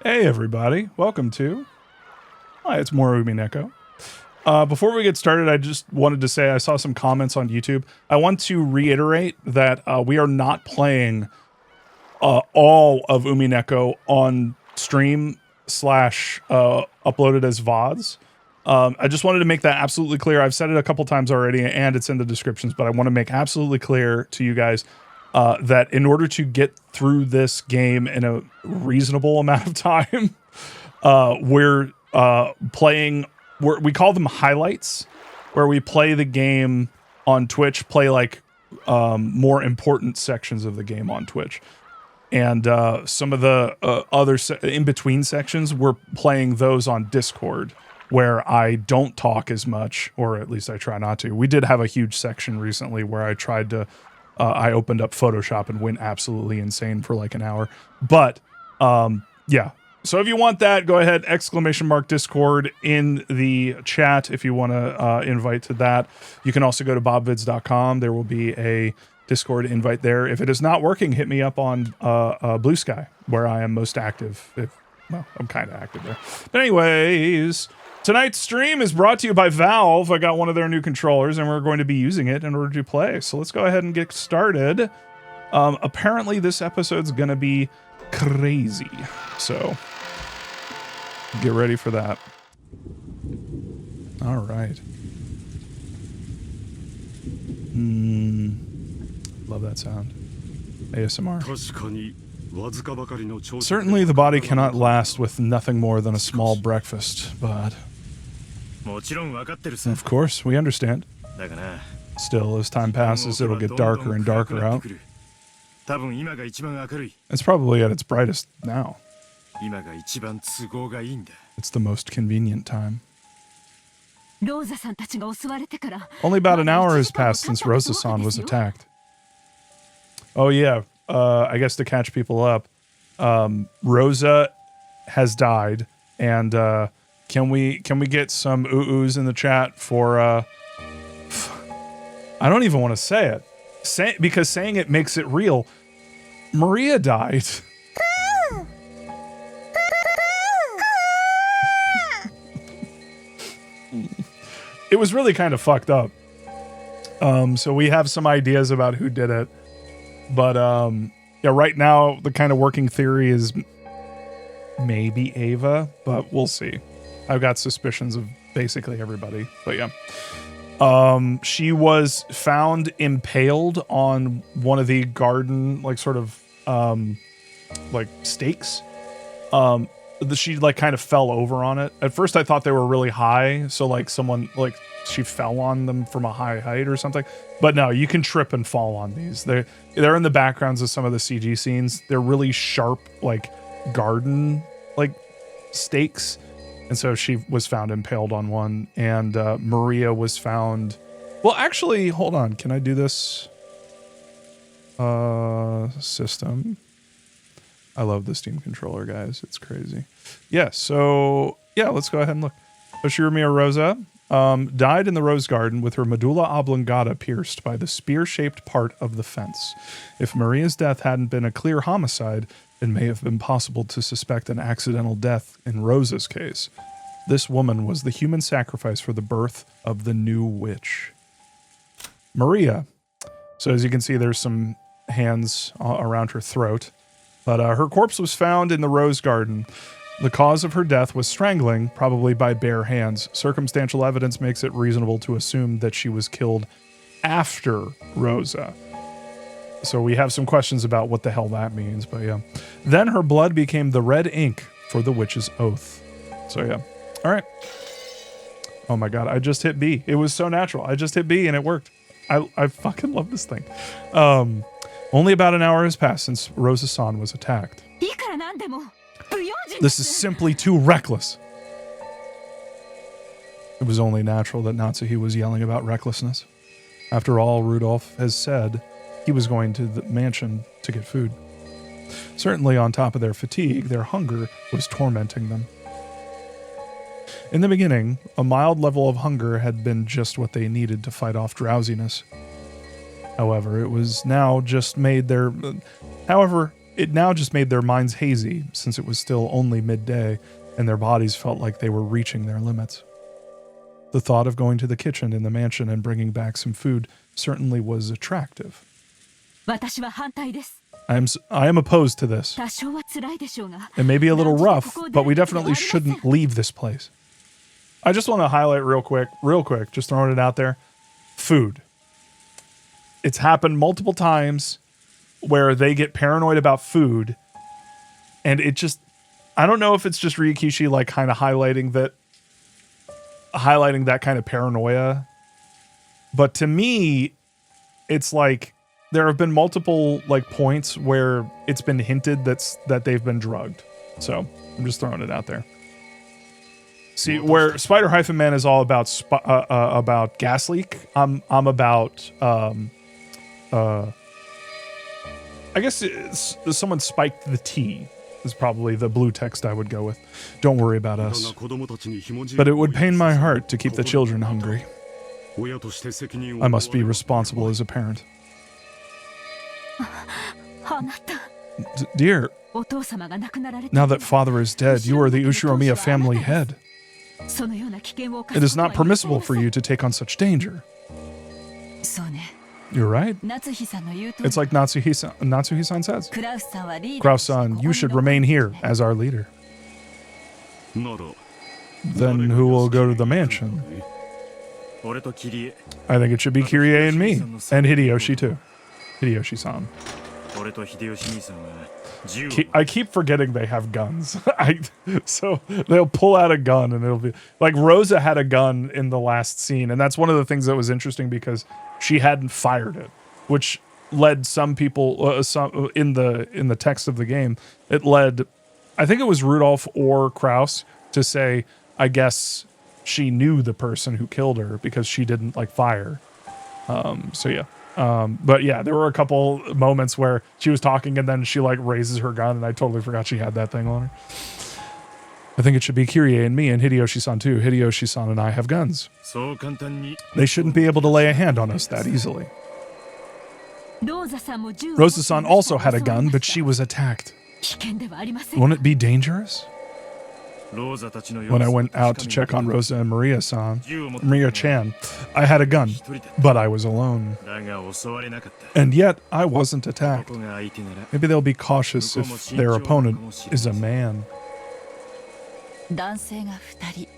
Hey everybody, welcome to... Hi, it's more Umineko. Before we get started, I just wanted to say I saw some comments on YouTube. I want to reiterate that we are not playing all of Umineko on stream / uploaded as VODs. I just wanted to make that absolutely clear. I've said it a couple times already and it's in the descriptions, but I want to make absolutely clear to you guys that in order to get through this game in a reasonable amount of time, we're playing, we call them highlights, where we play the game on Twitch, play like more important sections of the game on Twitch. And some of the other in-between sections, we're playing those on Discord, where I don't talk as much, or at least I try not to. We did have a huge section recently where I tried to, I opened up Photoshop and went absolutely insane for like an hour. But yeah, so if you want that, go ahead, !Discord in the chat if you want to invite to that. You can also go to bobvids.com. There will be a Discord invite there. If it is not working, hit me up on Blue Sky, where I am most active. Well, I'm kind of active there. But anyways, tonight's stream is brought to you by Valve. I got one of their new controllers, and we're going to be using it in order to play. So let's go ahead and get started. Apparently, this episode's going to be crazy. So get ready for that. All right. Love that sound. ASMR. Certainly the body cannot last with nothing more than a small breakfast, but... Of course, we understand. Still, as time passes, it'll get darker and darker out. It's probably at its brightest now. It's the most convenient time. Only about an hour has passed since Rosa-san was attacked. Oh yeah, I guess to catch people up, Rosa has died, and can we get some ooh-oohs in the chat for I don't even want to say it, because saying it makes it real. Maria died. It was really kind of fucked up. So we have some ideas about who did it. But yeah, right now the kind of working theory is maybe Ava, but we'll see. I've got suspicions of basically everybody, but yeah. She was found impaled on one of the garden, like sort of like stakes. She like kind of fell over on it. At first I thought they were really high, so like someone like she fell on them from a high height or something. But no, you can trip and fall on these. They're in the backgrounds of some of the CG scenes. They're really sharp, like garden like stakes. And so she was found impaled on one, and Maria was found. Well, actually, hold on. Can I do this? System. I love the Steam controller, guys. It's crazy. Yeah, so yeah, let's go ahead and look. Oshiromia Rosa died in the rose garden with her medulla oblongata pierced by the spear-shaped part of the fence. If Maria's death hadn't been a clear homicide, it may have been possible to suspect an accidental death in Rosa's case. This woman was the human sacrifice for the birth of the new witch. Maria. So as you can see, there's some hands around her throat. But her corpse was found in the rose garden. The cause of her death was strangling, probably by bare hands. Circumstantial evidence makes it reasonable to assume that she was killed after Rosa. So we have some questions about what the hell that means, but yeah. Then her blood became the red ink for the witch's oath. So yeah. All right. Oh my God, I just hit B. It was so natural. I just hit B and it worked. I fucking love this thing. Only about an hour has passed since Rosa-san was attacked. This is simply too reckless. It was only natural that Natsuhi was yelling about recklessness. After all, Rudolph has said he was going to the mansion to get food. Certainly on top of their fatigue, their hunger was tormenting them. In the beginning, a mild level of hunger had been just what they needed to fight off drowsiness. However, it was now just made their... However, it now just made their minds hazy, since it was still only midday, and their bodies felt like they were reaching their limits. The thought of going to the kitchen in the mansion and bringing back some food certainly was attractive. I am opposed to this. It may be a little rough, but we definitely shouldn't leave this place. I just want to highlight real quick, just throwing it out there. Food. It's happened multiple times where they get paranoid about food, and it just, I don't know if it's just Ryukishi like kind of highlighting that kind of paranoia, but to me, it's like there have been multiple like points where it's been hinted that they've been drugged. So I'm just throwing it out there. See, where Spider-Man is all about gas leak, I'm about I guess someone spiked the tea is probably the blue text I would go with. Don't worry about us. But it would pain my heart to keep the children hungry. I must be responsible as a parent. Dear, now that father is dead, you are the Ushiromiya family head. It is not permissible for you to take on such danger. You're right. It's like Natsuhi-san says. Kraus-san, you should remain here as our leader. Then who will go to the mansion? I think it should be Kirie and me. And Hideyoshi too. Hideyoshi-san. I keep forgetting they have guns. So they'll pull out a gun and it'll be like Rosa had a gun in the last scene, and that's one of the things that was interesting because she hadn't fired it, which led some people some in the text of the game. It led, I think it was Rudolph or Kraus to say, I guess she knew the person who killed her because she didn't like fire. So yeah. But yeah, there were a couple moments where she was talking and then she like raises her gun and I totally forgot she had that thing on her. I think it should be Kirie and me and Hideyoshi-san too. Hideyoshi-san and I have guns. They shouldn't be able to lay a hand on us that easily. Rosa-san also had a gun, but she was attacked. Won't it be dangerous? When I went out to check on Rosa and Maria-chan, I had a gun, but I was alone. And yet, I wasn't attacked. Maybe they'll be cautious if their opponent is a man.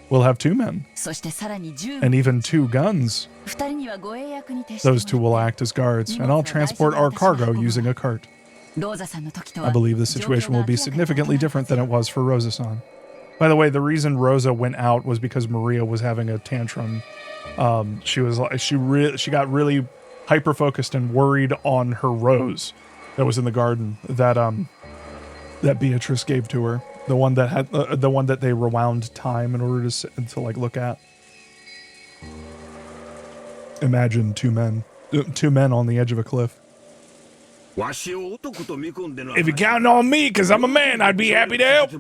We'll have 2 men, and even 2 guns. Those 2 will act as guards, and I'll transport our cargo using a cart. I believe the situation will be significantly different than it was for Rosa-san. By the way, the reason Rosa went out was because Maria was having a tantrum. She got really hyper focused and worried on her rose that was in the garden that Beatrice gave to her. The one that had the one that they rewound time in order to like look at. Imagine 2 men on the edge of a cliff. If you're counting on me, because I'm a man, I'd be happy to help.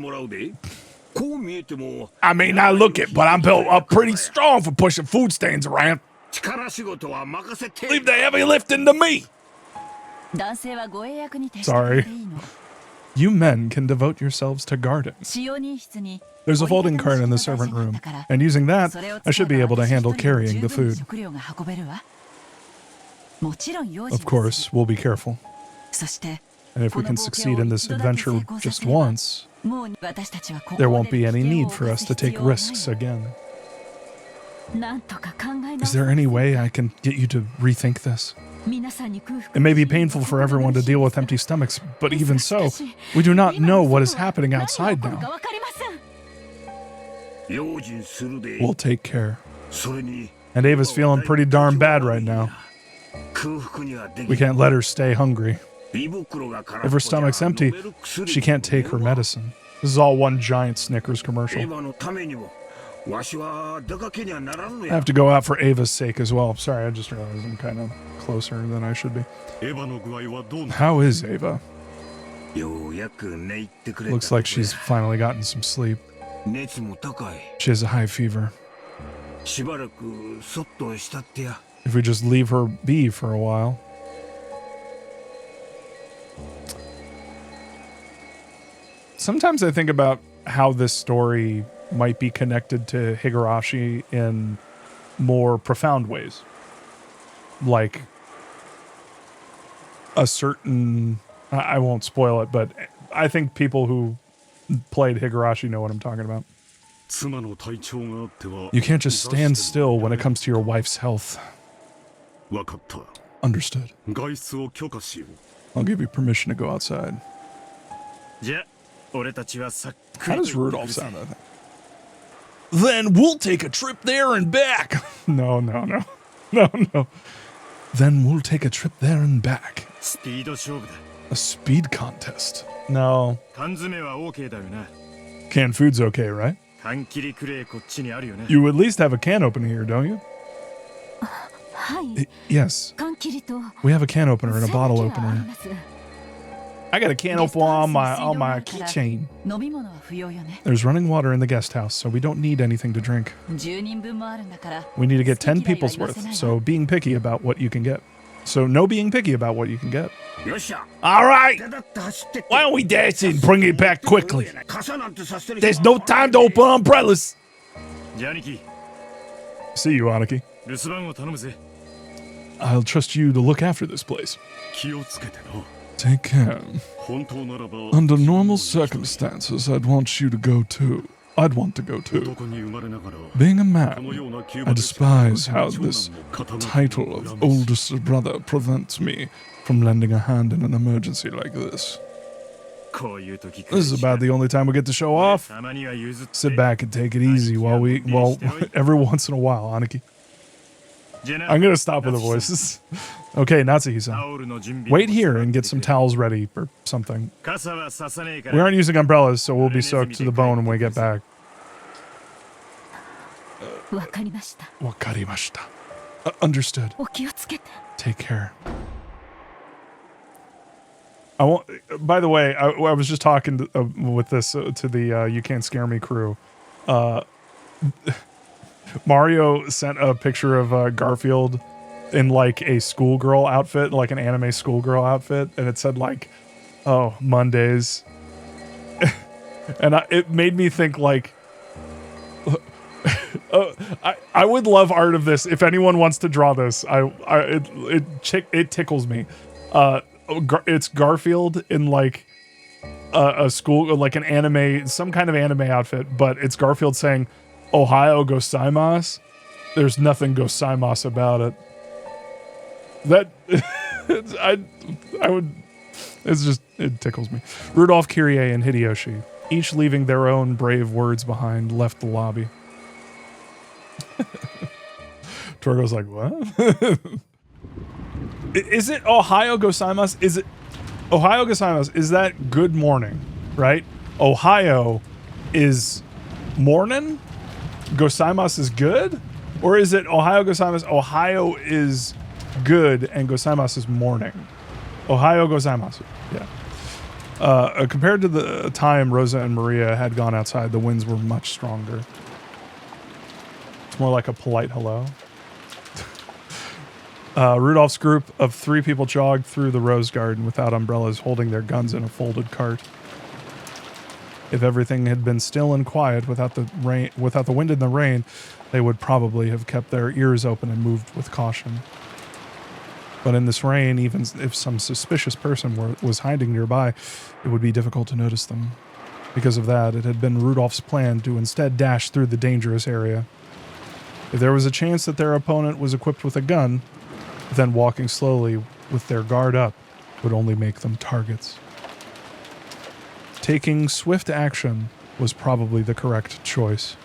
I may not look it, but I'm built up pretty strong for pushing food stains around. Leave the heavy lifting to me. Sorry. You men can devote yourselves to guarding. There's a folding cart in the servant room, and using that, I should be able to handle carrying the food. Of course, we'll be careful. And if we can succeed in this adventure just once, there won't be any need for us to take risks again. Is there any way I can get you to rethink this? It may be painful for everyone to deal with empty stomachs, but even so, we do not know what is happening outside now. We'll take care. And Ava's feeling pretty darn bad right now. We can't let her stay hungry. If her stomach's empty, she can't take her medicine. This is all one giant Snickers commercial. I have to go out for Ava's sake as well. Sorry, I just realized I'm kind of closer than I should be. How is Ava? Looks like she's finally gotten some sleep. She has a high fever. If we just leave her be for a while. Sometimes I think about how this story might be connected to Higurashi in more profound ways. Like a certain, I won't spoil it, but I think people who played Higurashi know what I'm talking about. You can't just stand still when it comes to your wife's health. Understood. I'll give you permission to go outside. How does Rudolph sound, I think? Then we'll take a trip there and back. No. Then we'll take a trip there and back. A speed contest. No. Canned food's okay, right? You at least have a can opener here, don't you? Yes. We have a can opener and a bottle opener. I got a can opener on my keychain. There's running water in the guest house, so we don't need anything to drink. We need to get 10 people's worth, so being picky about what you can get. So no being picky about what you can get. All right. Why don't we dash and bring it back quickly? There's no time to open umbrellas. See you, Aniki. I'll trust you to look after this place. Take care. Under normal circumstances, I'd want to go too. Being a man, I despise how this title of oldest brother prevents me from lending a hand in an emergency like this. This is about the only time we get to show off. Sit back and take it easy while every once in a while, Aniki. I'm going to stop with the voices. Okay, Natsuhi-san. Wait here and get some towels ready or something. We aren't using umbrellas, so we'll be soaked to the bone when we get back. Wakarimashita. Understood. Take care. I won't. By the way, I was just talking with this to the You Can't Scare Me crew. Mario sent a picture of Garfield in like a schoolgirl outfit, like an anime schoolgirl outfit, and it said like, "Oh, Mondays," and it made me think like, I would love art of this. If anyone wants to draw this, it tickles me. It's Garfield in like a school, like an anime, some kind of anime outfit, but it's Garfield saying, "Ohio gozaimasu." There's nothing gozaimasu about it. That it tickles me. Rudolph, Kyrie, and Hideyoshi, each leaving their own brave words behind, left the lobby. Torgo's like, what? Is it Ohio gozaimasu? Is it Ohio gozaimasu? Is that good morning, right? Ohio is morning. Gozaimasu is good? Or is it Ohio gozaimasu? Ohio is good and gozaimasu is morning. Ohio gozaimasu. Yeah. Compared to the time Rosa and Maria had gone outside, the winds were much stronger. It's more like a polite hello. Rudolph's group of 3 people jogged through the rose garden without umbrellas, holding their guns in a folded cart. If everything had been still and quiet without the wind and the rain, they would probably have kept their ears open and moved with caution. But in this rain, even if some suspicious person was hiding nearby, it would be difficult to notice them. Because of that, it had been Rudolph's plan to instead dash through the dangerous area. If there was a chance that their opponent was equipped with a gun, then walking slowly with their guard up would only make them targets. Taking swift action was probably the correct choice.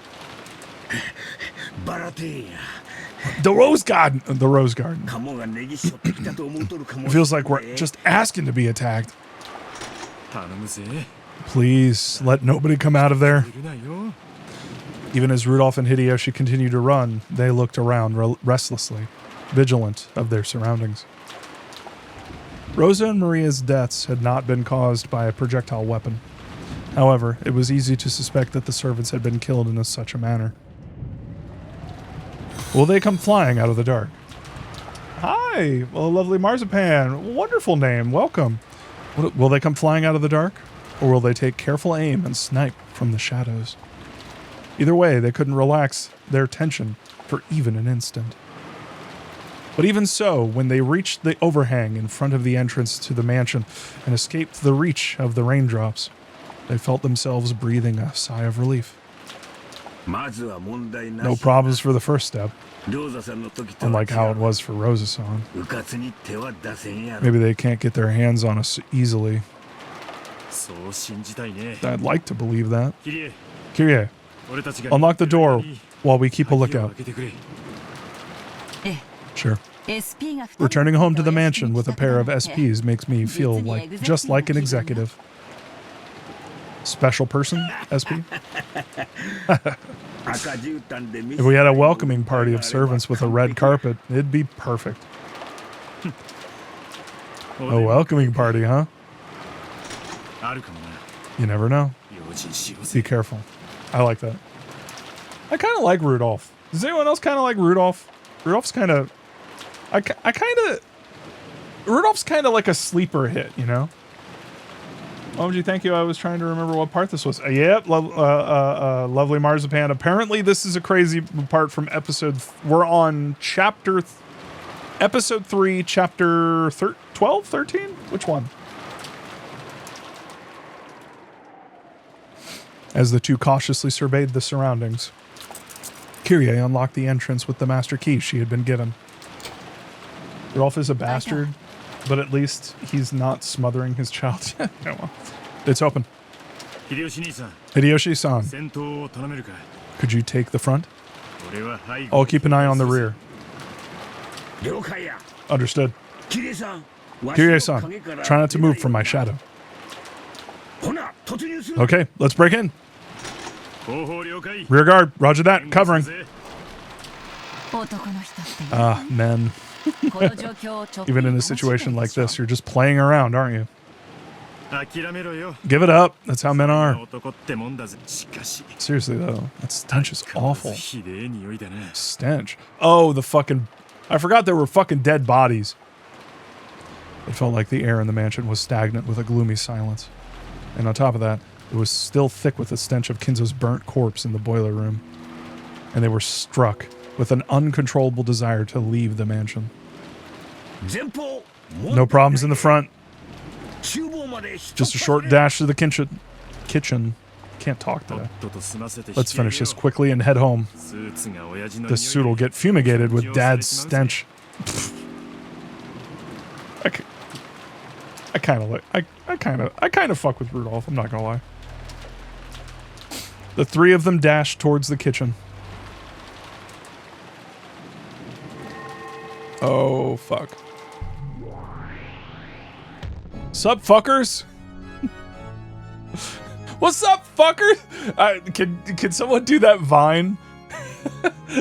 The Rose Garden. The Rose Garden. It feels like we're just asking to be attacked. Please, let nobody come out of there. Even as Rudolph and Hideyoshi continued to run, they looked around restlessly, vigilant of their surroundings. Rosa and Maria's deaths had not been caused by a projectile weapon. However, it was easy to suspect that the servants had been killed in such a manner. Will they come flying out of the dark? Hi, well, lovely Marzipan. Wonderful name. Welcome. Will they come flying out of the dark? Or will they take careful aim and snipe from the shadows? Either way, they couldn't relax their tension for even an instant. But even so, when they reached the overhang in front of the entrance to the mansion and escaped the reach of the raindrops, they felt themselves breathing a sigh of relief. No problems for the first step, unlike how it was for Rosa-san. Maybe they can't get their hands on us easily. I'd like to believe that. Kirie, unlock the door while we keep a lookout. Sure. Returning home to the mansion with a pair of SPs makes me feel like just like an executive. Special person, SP? If we had a welcoming party of servants with a red carpet, it'd be perfect. A welcoming party, huh? You never know. Be careful. I like that. I kind of like Rudolph. Does anyone else kind of like Rudolph? Rudolph's kind of... Rudolph's kind of like a sleeper hit, you know? OMG, thank you. I was trying to remember what part this was. Yep, lovely marzipan. Apparently, this is a crazy part from episode... We're on episode 3, chapter 12, 13? Which one? As the two cautiously surveyed the surroundings, Kirie unlocked the entrance with the master key she had been given. Rudolph is a bastard, but at least he's not smothering his child. Yeah, well, it's open. Hideyoshi-san, could you take the front? I'll keep an eye on the rear. Understood. Kirie-san, try not to move from my shadow. Okay, let's break in. Rear guard, roger that, covering. Ah, men. Even in a situation like this, you're just playing around, aren't you? Give it up. That's how men are. Seriously, though, that stench is awful. Stench. Oh, the fucking... I forgot there were fucking dead bodies. It felt like the air in the mansion was stagnant with a gloomy silence. And on top of that, it was still thick with the stench of Kinzo's burnt corpse in the boiler room. And they were struck with an uncontrollable desire to leave the mansion. No problems in the front. Just a short dash to the kitchen. Can't talk today. Let's finish this quickly and head home. This suit will get fumigated with Dad's stench. I kind of fuck with Rudolph, I'm not gonna lie. The three of them dashed towards the kitchen. Oh, fuck. Sup, fuckers? What's up, fuckers? Can someone do that Vine?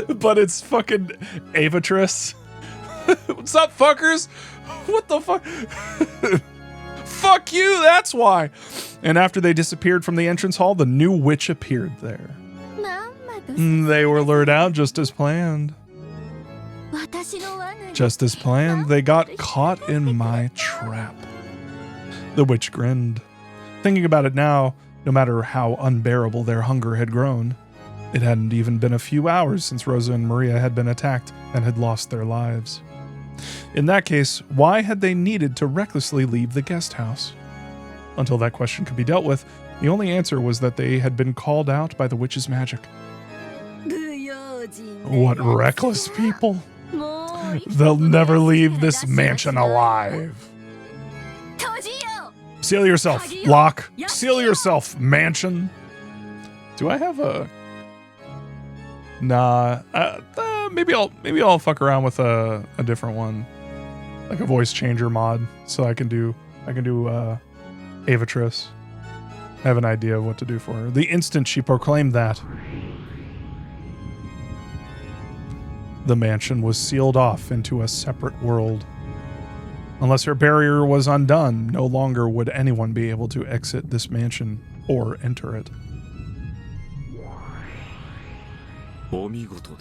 But it's fucking Avatris. What's up, fuckers? What the fuck? Fuck you, that's why. And after they disappeared from the entrance hall, the new witch appeared there. They were lured out just as planned. Just as planned, they got caught in my trap. The witch grinned. Thinking about it now, no matter how unbearable their hunger had grown, it hadn't even been a few hours since Rosa and Maria had been attacked and had lost their lives. In that case, why had they needed to recklessly leave the guest house? Until that question could be dealt with, the only answer was that they had been called out by the witch's magic. What reckless people! They'll never leave this mansion alive. Seal yourself, lock. Seal yourself, mansion. Do I have a... Nah. Maybe I'll fuck around with a different one, like a voice changer mod, so I can do Avatris. I have an idea of what to do for her. The instant she proclaimed that, the mansion was sealed off into a separate world. Unless her barrier was undone, no longer would anyone be able to exit this mansion or enter it.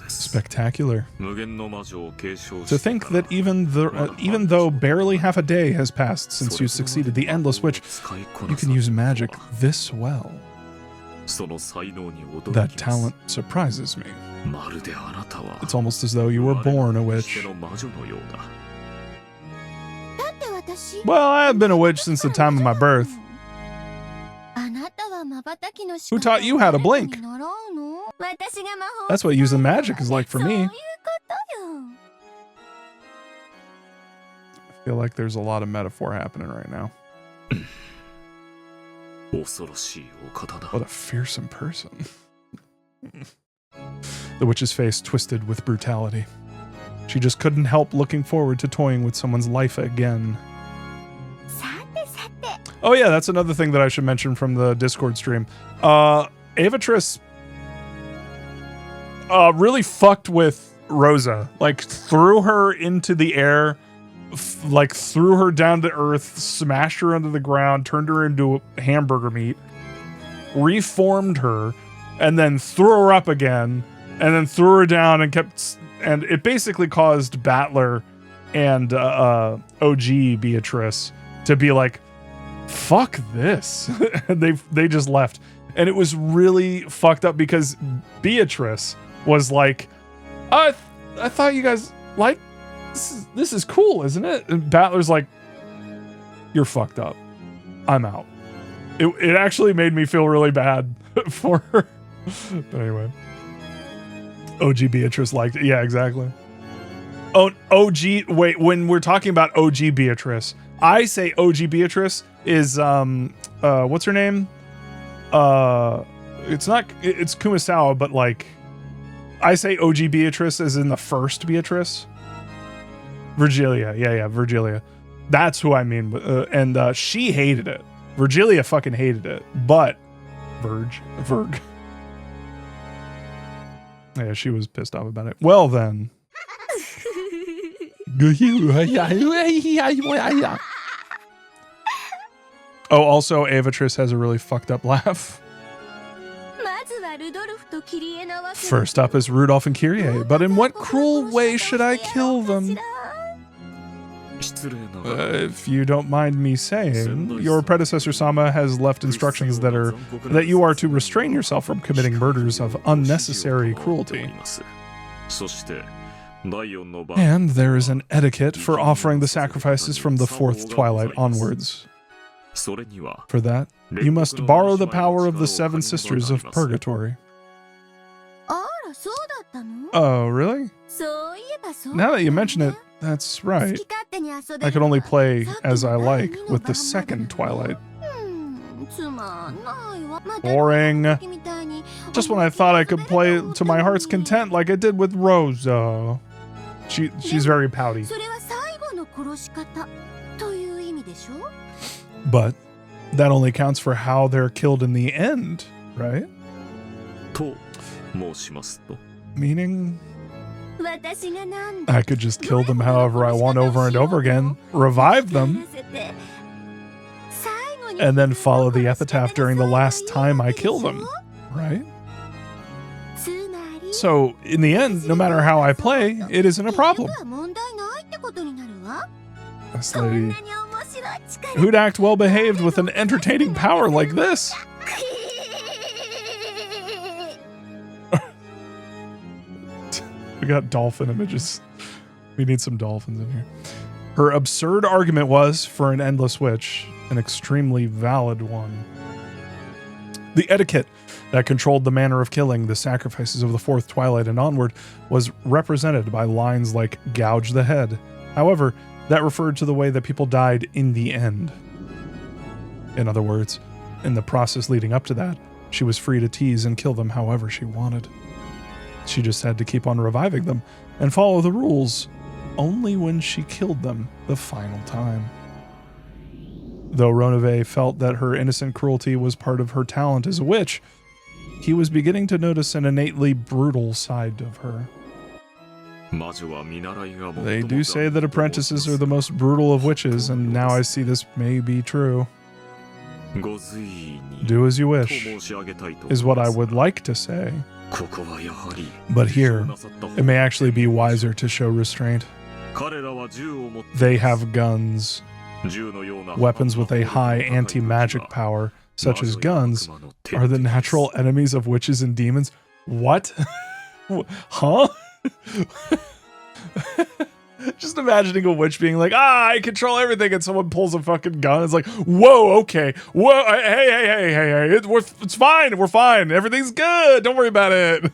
Spectacular. To think that even though barely half a day has passed since you succeeded the Endless Witch, you can use magic this well. That talent surprises me. It's almost as though you were born a witch. Well, I have been a witch since the time of my birth. Who taught you how to blink? That's what using magic is like for me. I feel like there's a lot of metaphor happening right now. What a fearsome person. The witch's face twisted with brutality. She just couldn't help looking forward to toying with someone's life again. Oh yeah, that's another thing that I should mention from the Discord stream. Avatris really fucked with Rosa. Like, threw her into the air, like threw her down to earth, smashed her under the ground, turned her into hamburger meat, reformed her, and then threw her up again, and then threw her down and kept... And it basically caused Battler and OG Beatrice to be like, fuck this. And they just left. And it was really fucked up because Beatrice was like, I thought you guys like this is cool, isn't it? And Battler's like, you're fucked up. I'm out. It actually made me feel really bad for her. But anyway. OG Beatrice liked it. Yeah, exactly. Oh, OG, wait, when we're talking about OG Beatrice, I say OG Beatrice is what's her name? It's Kumasawa, but like I say OG Beatrice as in the first Beatrice. Virgilia. Yeah, Virgilia. That's who I mean. And she hated it. Virgilia fucking hated it. But Verg. Yeah, she was pissed off about it. Well then. Oh, also Avatris has a really fucked up laugh. First up is Rudolph and Kyrie, but in what cruel way should I kill them? If you don't mind me saying, your predecessor Sama has left instructions that you are to restrain yourself from committing murders of unnecessary cruelty. And there is an etiquette for offering the sacrifices from the fourth twilight onwards. For that, you must borrow the power of the seven sisters of purgatory. Oh, really? Now that you mention it, that's right. I could only play as I like with the second twilight. Boring. Just when I thought I could play to my heart's content like I did with Rosa. She's very pouty. But that only counts for how they're killed in the end, right? Meaning, I could just kill them however I want over and over again, revive them, and then follow the epitaph during the last time I kill them, right? So, in the end, no matter how I play, it isn't a problem. This lady, who'd act well behaved with an entertaining power like this? We got dolphin images. We need some dolphins in here. Her absurd argument was, for an endless witch, an extremely valid one. The etiquette that controlled the manner of killing the sacrifices of the fourth twilight and onward was represented by lines like gouge the head. However, that referred to the way that people died in the end. In other words, in the process leading up to that, she was free to tease and kill them however she wanted. She just had to keep on reviving them and follow the rules only when she killed them the final time. Though Ronove felt that her innocent cruelty was part of her talent as a witch, he was beginning to notice an innately brutal side of her. They do say that apprentices are the most brutal of witches, and now I see this may be true. Do as you wish, is what I would like to say. But here, it may actually be wiser to show restraint. They have guns. Weapons with a high anti-magic power, such as guns, are the natural enemies of witches and demons. What? Huh? Just imagining a witch being like, I control everything, and someone pulls a fucking gun. It's like, whoa, okay. Whoa, hey. It's fine. We're fine. Everything's good. Don't worry about it.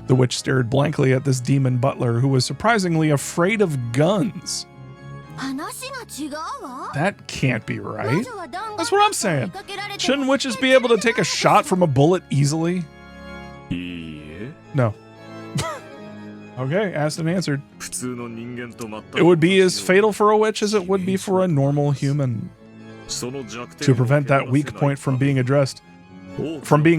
The witch stared blankly at this demon butler who was surprisingly afraid of guns. That can't be right. That's what I'm saying. Shouldn't witches be able to take a shot from a bullet easily? No. Okay, asked and answered. It would be as fatal for a witch as it would be for a normal human. To prevent that weak point from being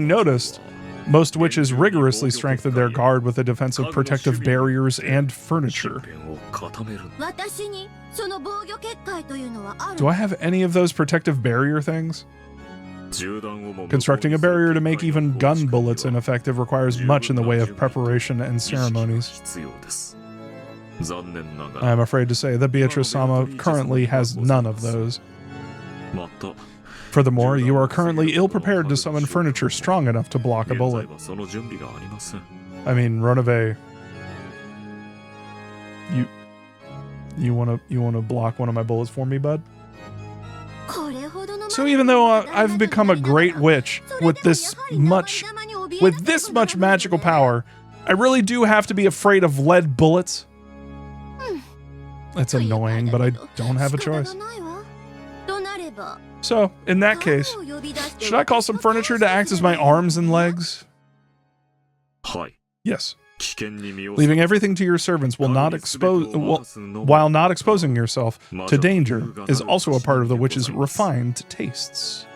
noticed, most witches rigorously strengthen their guard with a defensive protective barriers and furniture. Do I have any of those protective barrier things? Constructing a barrier to make even gun bullets ineffective requires much in the way of preparation and ceremonies. I am afraid to say that Beatrice-sama currently has none of those. Furthermore, you are currently ill-prepared to summon furniture strong enough to block a bullet. I mean, Ronove, you wanna block one of my bullets for me, bud? So even though I've become a great witch with this much magical power, I really do have to be afraid of lead bullets. It's annoying, but I don't have a choice. So, in that case, should I call some furniture to act as my arms and legs? Yes. Leaving everything to your servants while not exposing yourself to danger is also a part of the witch's refined tastes.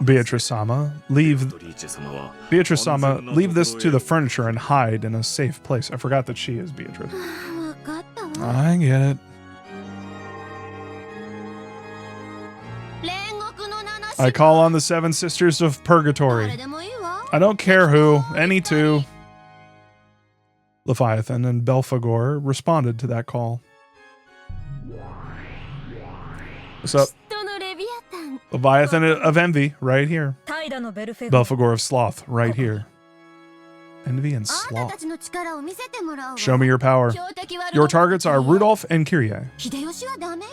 Beatrice-sama, leave this to the furniture and hide in a safe place. I forgot that she is Beatrice. I get it. I call on the seven sisters of purgatory. I don't care who, any two. Leviathan and Belphegor responded to that call. What's up? Leviathan of Envy, right here. Belphegor of Sloth, right here. Envy and Sloth. Show me your power. Your targets are Rudolph and Kyrie.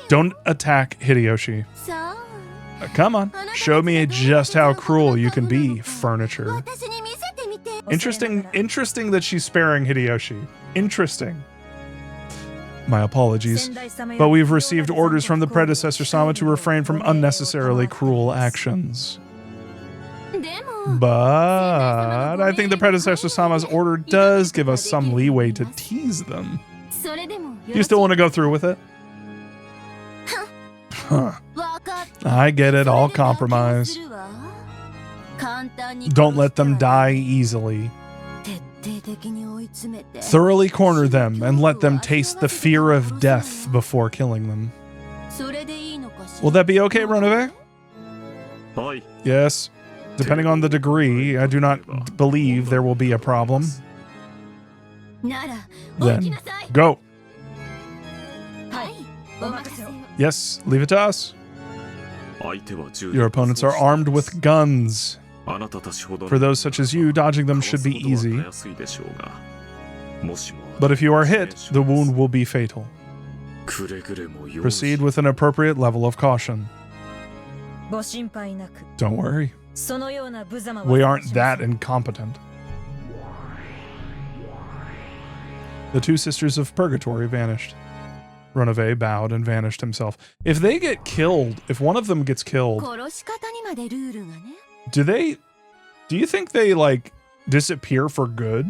Don't attack Hideyoshi. Come on, show me just how cruel you can be, furniture. Interesting that she's sparing Hideyoshi. Interesting. My apologies, but we've received orders from the predecessor Sama to refrain from unnecessarily cruel actions. But I think the predecessor Sama's order does give us some leeway to tease them. You still want to go through with it? Huh. I get it, I'll compromise. Don't let them die easily. Thoroughly corner them and let them taste the fear of death before killing them. Will that be okay, Ronove? Yes. Depending on the degree, I do not believe there will be a problem. Then, go. Yes, leave it to us. Your opponents are armed with guns. For those such as you, dodging them should be easy. But if you are hit, the wound will be fatal. Proceed with an appropriate level of caution. Don't worry. We aren't that incompetent. The two sisters of purgatory vanished. Ronove bowed and vanished himself. If they get killed, if one of them gets killed, do you think they, like, disappear for good?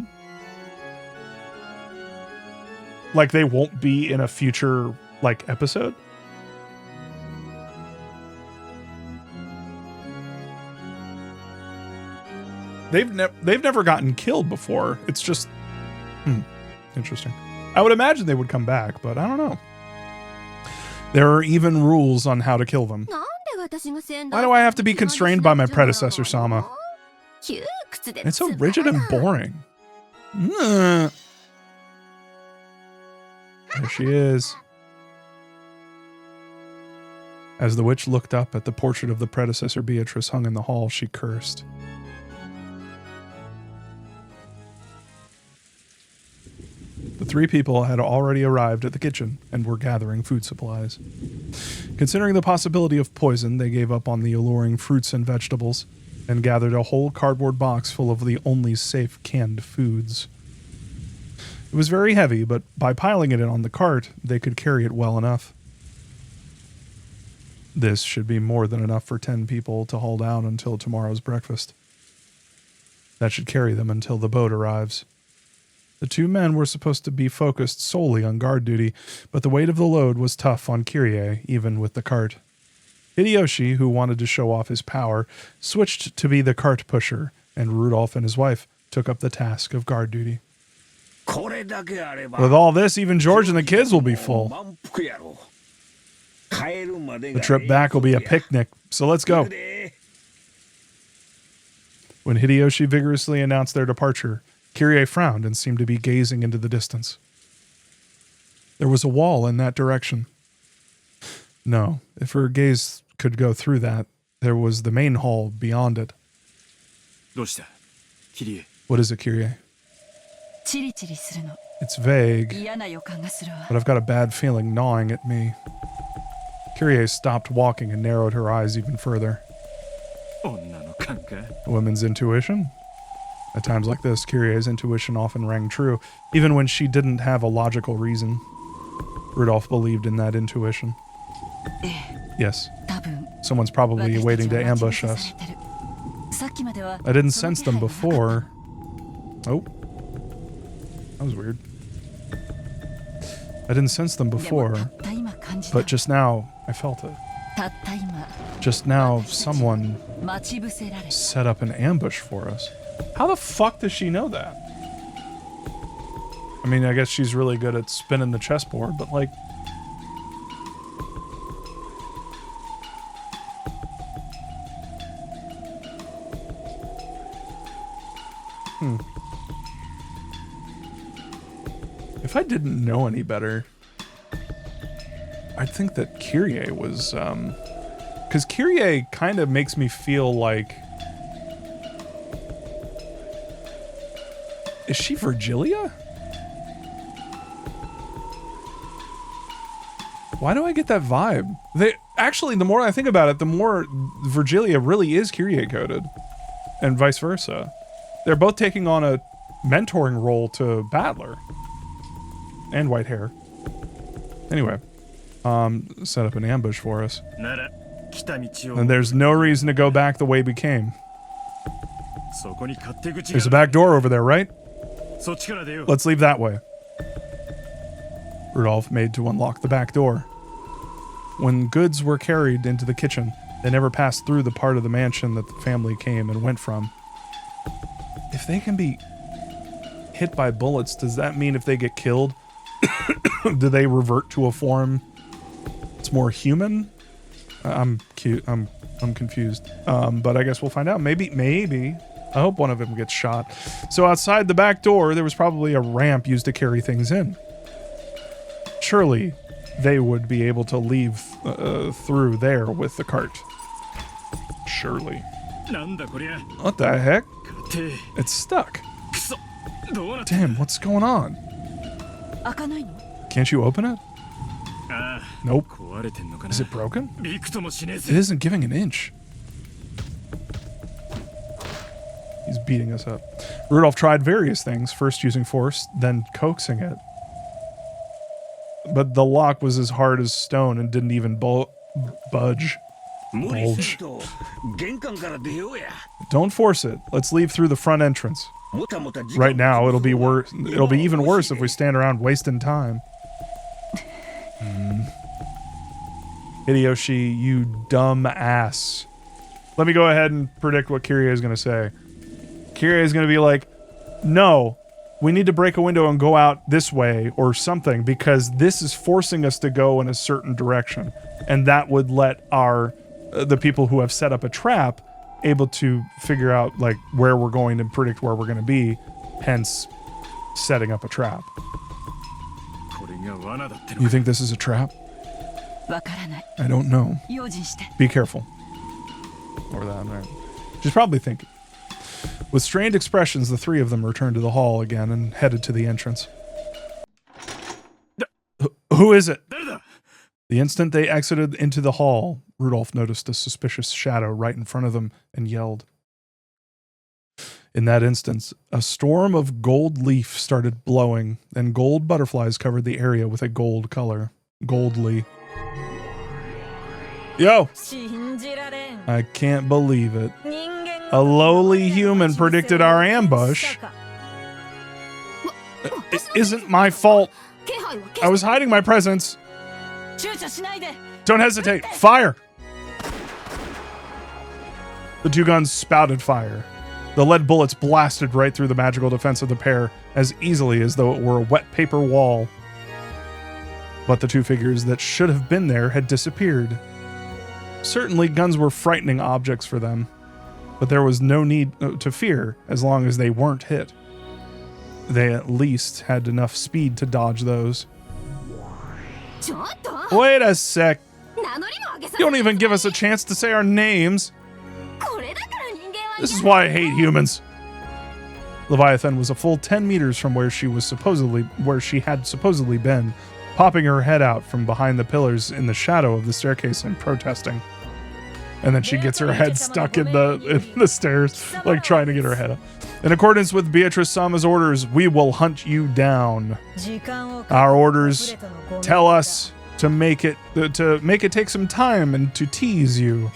Like, they won't be in a future, like, episode? They've never gotten killed before. It's just, interesting. I would imagine they would come back, but I don't know. There are even rules on how to kill them. Why do I have to be constrained by my predecessor, Sama? It's so rigid and boring. There she is. As the witch looked up at the portrait of the predecessor Beatrice hung in the hall, she cursed. The three people had already arrived at the kitchen and were gathering food supplies. Considering the possibility of poison, they gave up on the alluring fruits and vegetables and gathered a whole cardboard box full of the only safe canned foods. It was very heavy, but by piling it on the cart, they could carry it well enough. This should be more than enough for 10 people to haul down until tomorrow's breakfast. That should carry them until the boat arrives. The two men were supposed to be focused solely on guard duty, but the weight of the load was tough on Kyrie, even with the cart. Hideyoshi, who wanted to show off his power, switched to be the cart pusher, and Rudolph and his wife took up the task of guard duty. With all this, even George and the kids will be full. The trip back will be a picnic, so let's go. When Hideyoshi vigorously announced their departure, Kyrie frowned and seemed to be gazing into the distance. There was a wall in that direction. No, if her gaze could go through that, there was the main hall beyond it. What is it, Kyrie? It's vague, but I've got a bad feeling gnawing at me. Kyrie stopped walking and narrowed her eyes even further. A woman's intuition? At times like this, Kyrie's intuition often rang true, even when she didn't have a logical reason. Rudolph believed in that intuition. Yes, someone's probably waiting to ambush us. I didn't sense them before. Oh, that was weird. I didn't sense them before, but just now, I felt it. Just now, someone set up an ambush for us. How the fuck does she know that? I mean, I guess she's really good at spinning the chessboard, but like... If I didn't know any better, I'd think that Kyrie was, because Kyrie kind of makes me feel like... Is she Virgilia? Why do I get that vibe? Actually, the more I think about it, the more Virgilia really is Kyrie coded. And vice versa. They're both taking on a mentoring role to Battler. And white hair. Anyway. Set up an ambush for us. And there's no reason to go back the way we came. There's a back door over there, right? Let's leave that way. Rudolph made to unlock the back door. When goods were carried into the kitchen, they never passed through the part of the mansion that the family came and went from. If they can be hit by bullets, does that mean if they get killed, do they revert to a form that's more human? I'm confused. But I guess we'll find out. Maybe. I hope one of them gets shot. So outside the back door, there was probably a ramp used to carry things in. Surely they would be able to leave through there with the cart. Surely. What the heck? It's stuck. Damn, what's going on? Can't you open it? Nope. Is it broken? It isn't giving an inch. He's beating us up. Rudolph tried various things, first using force, then coaxing it. But the lock was as hard as stone and didn't even budge. Bulge. Don't force it. Let's leave through the front entrance. Right now, it'll be worse. It'll be even worse if we stand around wasting time. Hideyoshi, you dumb ass. Let me go ahead and predict what Kyrie is going to say. Kyrie is going to be like, no, we need to break a window and go out this way or something because this is forcing us to go in a certain direction. And that would let the people who have set up a trap able to figure out like where we're going and predict where we're going to be, hence setting up a trap. You think this is a trap? I don't know. Be careful. Or that, right? She's probably thinking. With strained expressions, the three of them returned to the hall again and headed to the entrance. Who is it? The instant they exited into the hall, Rudolph noticed a suspicious shadow right in front of them and yelled. In that instant, a storm of gold leaf started blowing, and gold butterflies covered the area with a gold color. Goldly. Yo! I can't believe it. A lowly human predicted our ambush. It isn't my fault. I was hiding my presence. Don't hesitate. Fire! The two guns spouted fire. The lead bullets blasted right through the magical defense of the pair as easily as though it were a wet paper wall. But the two figures that should have been there had disappeared. Certainly guns were frightening objects for them, but there was no need to fear as long as they weren't hit. They at least had enough speed to dodge those. Wait a sec. You don't even give us a chance to say our names. This is why I hate humans. Leviathan was a full 10 meters from where she had supposedly been, popping her head out from behind the pillars in the shadow of the staircase and protesting. And then she gets her head stuck in the stairs, like trying to get her head up. In accordance with Beatrice Sama's orders, we will hunt you down. Our orders tell us to make it take some time and to tease you.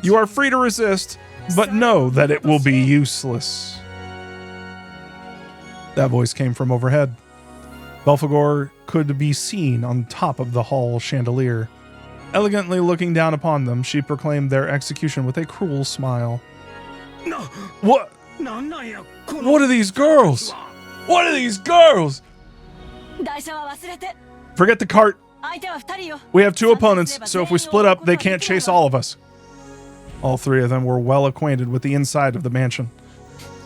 You are free to resist, but know that it will be useless. That voice came from overhead. Belphegor could be seen on top of the hall chandelier. Elegantly looking down upon them, she proclaimed their execution with a cruel smile. No. What? What are these girls? What are these girls? Forget the cart. We have two opponents, so if we split up, they can't chase all of us. All three of them were well acquainted with the inside of the mansion.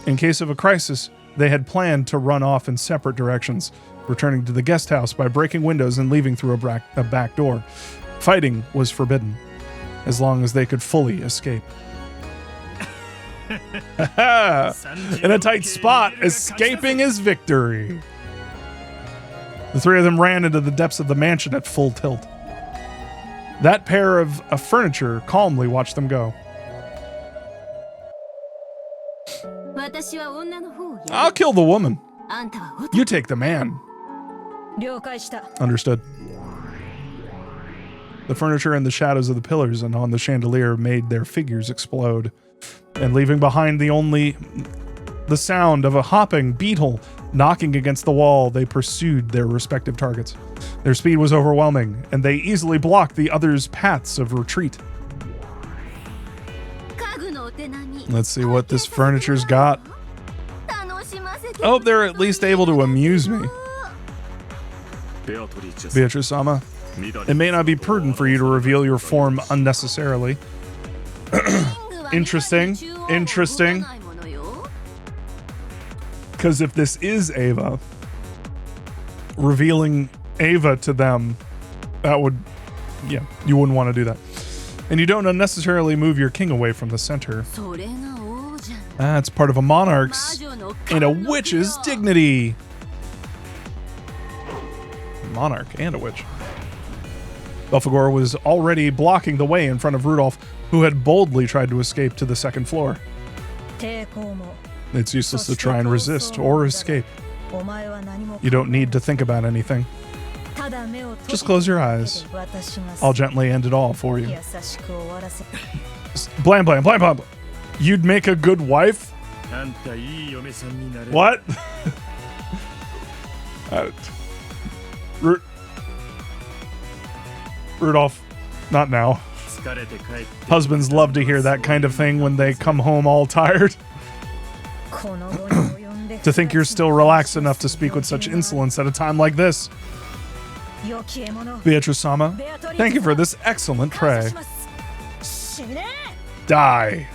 In case of a crisis, they had planned to run off in separate directions, returning to the guest house by breaking windows and leaving through a back door. Fighting was forbidden, as long as they could fully escape. In a tight spot, escaping is victory. The three of them ran into the depths of the mansion at full tilt. That pair of furniture calmly watched them go. I'll kill the woman. You take the man. Understood. The furniture and the shadows of the pillars and on the chandelier made their figures explode, and leaving behind the sound of a hopping beetle knocking against the wall, they pursued their respective targets. Their speed was overwhelming, and they easily blocked the others' paths of retreat. Let's see what this furniture's got. I hope they're at least able to amuse me. Beatrice-sama, it may not be prudent for you to reveal your form unnecessarily. Interesting. Because if this is Ava, revealing Ava to them, that would, you wouldn't want to do that. And you don't unnecessarily move your king away from the center. That's part of a monarch's and a witch's dignity. Monarch and a witch. Belphegor was already blocking the way in front of Rudolph, who had boldly tried to escape to the second floor. It's useless to try and resist or escape. You don't need to think about anything. Just close your eyes. I'll gently end it all for you. Blam, blam, blam, blam. You'd make a good wife? What? Rudolph, not now. Husbands love to hear that kind of thing when they come home all tired. To think you're still relaxed enough to speak with such insolence at a time like this. Beatrice-sama, thank you for this excellent prey. Die.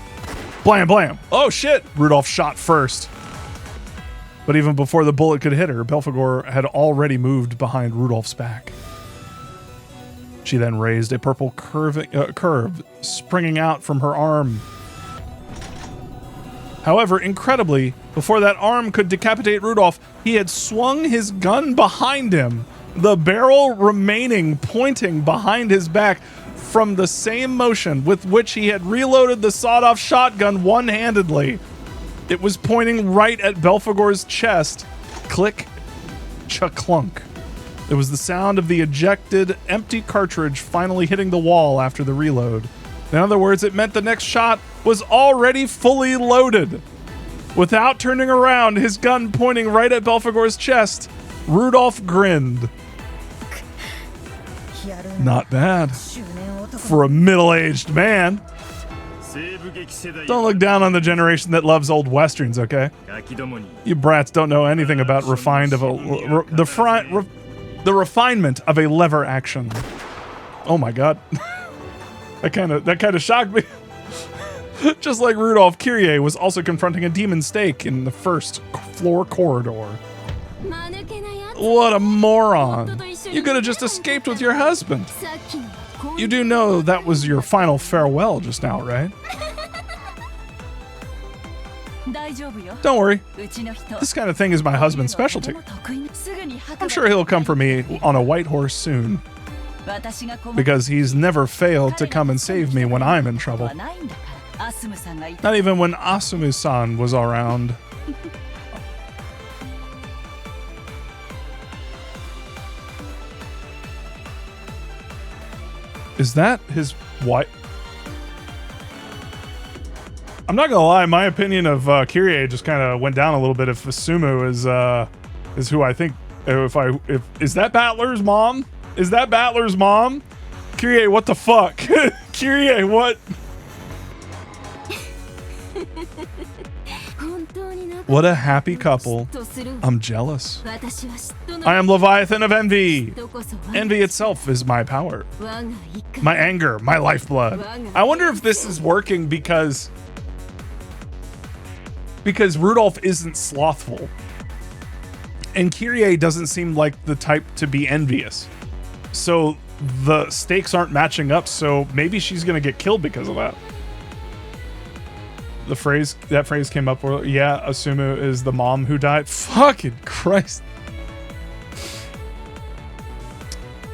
Blam, blam. Oh, shit. Rudolph shot first. But even before the bullet could hit her, Belphegor had already moved behind Rudolph's back. She then raised a purple curve springing out from her arm. However, incredibly, before that arm could decapitate Rudolph, he had swung his gun behind him, the barrel remaining pointing behind his back from the same motion with which he had reloaded the sawed-off shotgun one-handedly. It was pointing right at Belphegor's chest. Click, cha-clunk. It was the sound of the ejected, empty cartridge finally hitting the wall after the reload. In other words, it meant the next shot was already fully loaded. Without turning around, his gun pointing right at Belphegor's chest, Rudolph grinned. Not bad. For a middle-aged man. Don't look down on the generation that loves old westerns, okay? You brats don't know anything about the refinement of a lever action. Oh my god. that kind of shocked me. Just like Rudolph, Kyrie was also confronting a demon stake in the first floor corridor. What a moron. You could have just escaped with your husband. You do know that was your final farewell just now, right? Don't worry. This kind of thing is my husband's specialty. I'm sure he'll come for me on a white horse soon. Because he's never failed to come and save me when I'm in trouble. Not even when Asumu-san was around. Is that his wife? I'm not gonna lie, my opinion of Kyrie just kind of went down a little bit. If Asumu is who I think, if is that Battler's mom? Is that Battler's mom? Kyrie, what the fuck? Kyrie, what? What a happy couple. I'm jealous. I am Leviathan of Envy. Envy itself is my power. My anger, my lifeblood. I wonder if this is working because Rudolph isn't slothful. And Kyrie doesn't seem like the type to be envious. So the stakes aren't matching up, so maybe she's gonna get killed because of that. That phrase came up where, yeah, Asumu is the mom who died. Fucking Christ.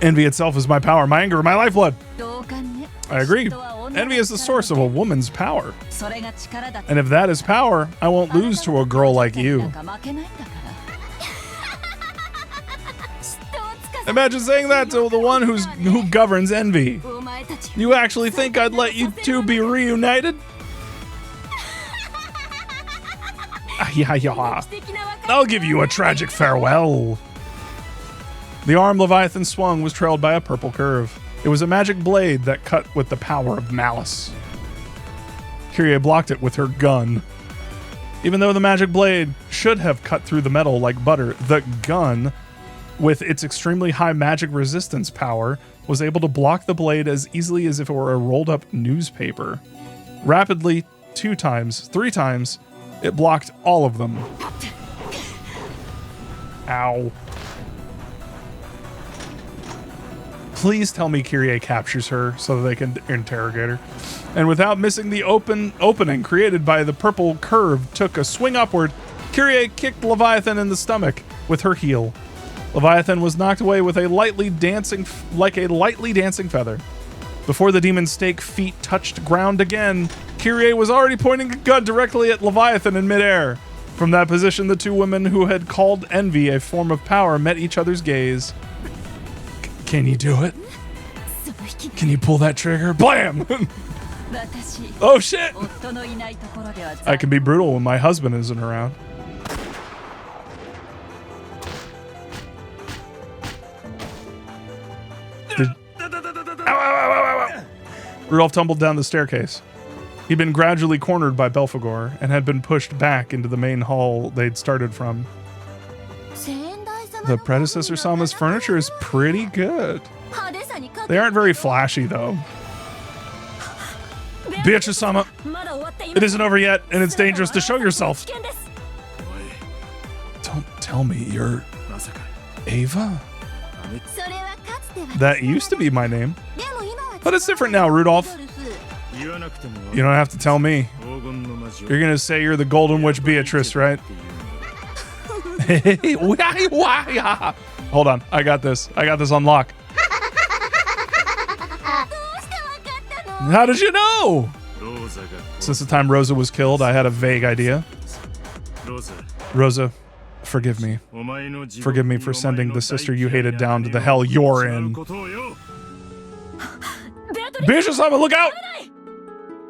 Envy itself is my power, my anger, my lifeblood. I agree. Envy is the source of a woman's power. And if that is power, I won't lose to a girl like you. Imagine saying that to the one who governs envy. You actually think I'd let you two be reunited? Yeah. I'll give you a tragic farewell. The arm Leviathan swung was trailed by a purple curve. It was a magic blade that cut with the power of malice. Kyrie blocked it with her gun. Even though the magic blade should have cut through the metal like butter, the gun, with its extremely high magic resistance power, was able to block the blade as easily as if it were a rolled up newspaper. Rapidly, 2 times, 3 times, it blocked all of them. Ow. Please tell me Kyrie captures her so that they can interrogate her. And without missing the opening created by the purple curve, took a swing upward. Kyrie kicked Leviathan in the stomach with her heel. Leviathan was knocked away with a lightly dancing feather. Before the demon stake feet touched ground again, Kyrie was already pointing a gun directly at Leviathan in midair. From that position, the two women who had called envy a form of power met each other's gaze. Can you do it? Can you pull that trigger? Blam! Oh shit! I can be brutal when my husband isn't around. Rudolph tumbled down the staircase. He'd been gradually cornered by Belphegor and had been pushed back into the main hall they'd started from. The predecessor Sama's furniture is pretty good. They aren't very flashy, though. Beatrice-sama, It isn't over yet, and it's dangerous to show yourself. Don't tell me you're Ava? That used to be my name. But it's different now, Rudolph. You don't have to tell me. You're gonna say you're the Golden Witch Beatrice, right? Hold on, I got this. I got this on lock. How did you know? Since the time Rosa was killed, I had a vague idea. Rosa, forgive me. Forgive me for sending the sister you hated down to the hell you're in. Beatrice, look out!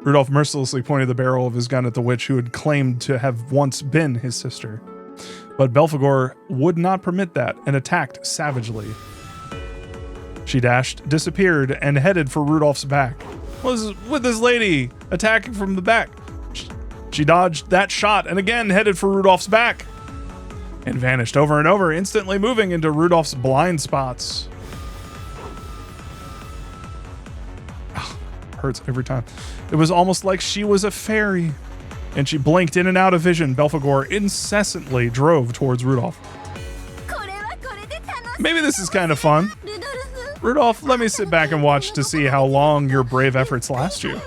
Rudolph mercilessly pointed the barrel of his gun at the witch who had claimed to have once been his sister. But Belphegor would not permit that and attacked savagely. She dashed, disappeared, and headed for Rudolph's back. What is with this lady attacking from the back? She dodged that shot and again headed for Rudolph's back and vanished over and over, instantly moving into Rudolph's blind spots. Hurts every time. It was almost like she was a fairy, and she blinked in and out of vision. Belphegor incessantly drove towards Rudolph. Maybe this is kind of fun. Rudolph, let me sit back and watch to see how long your brave efforts last you.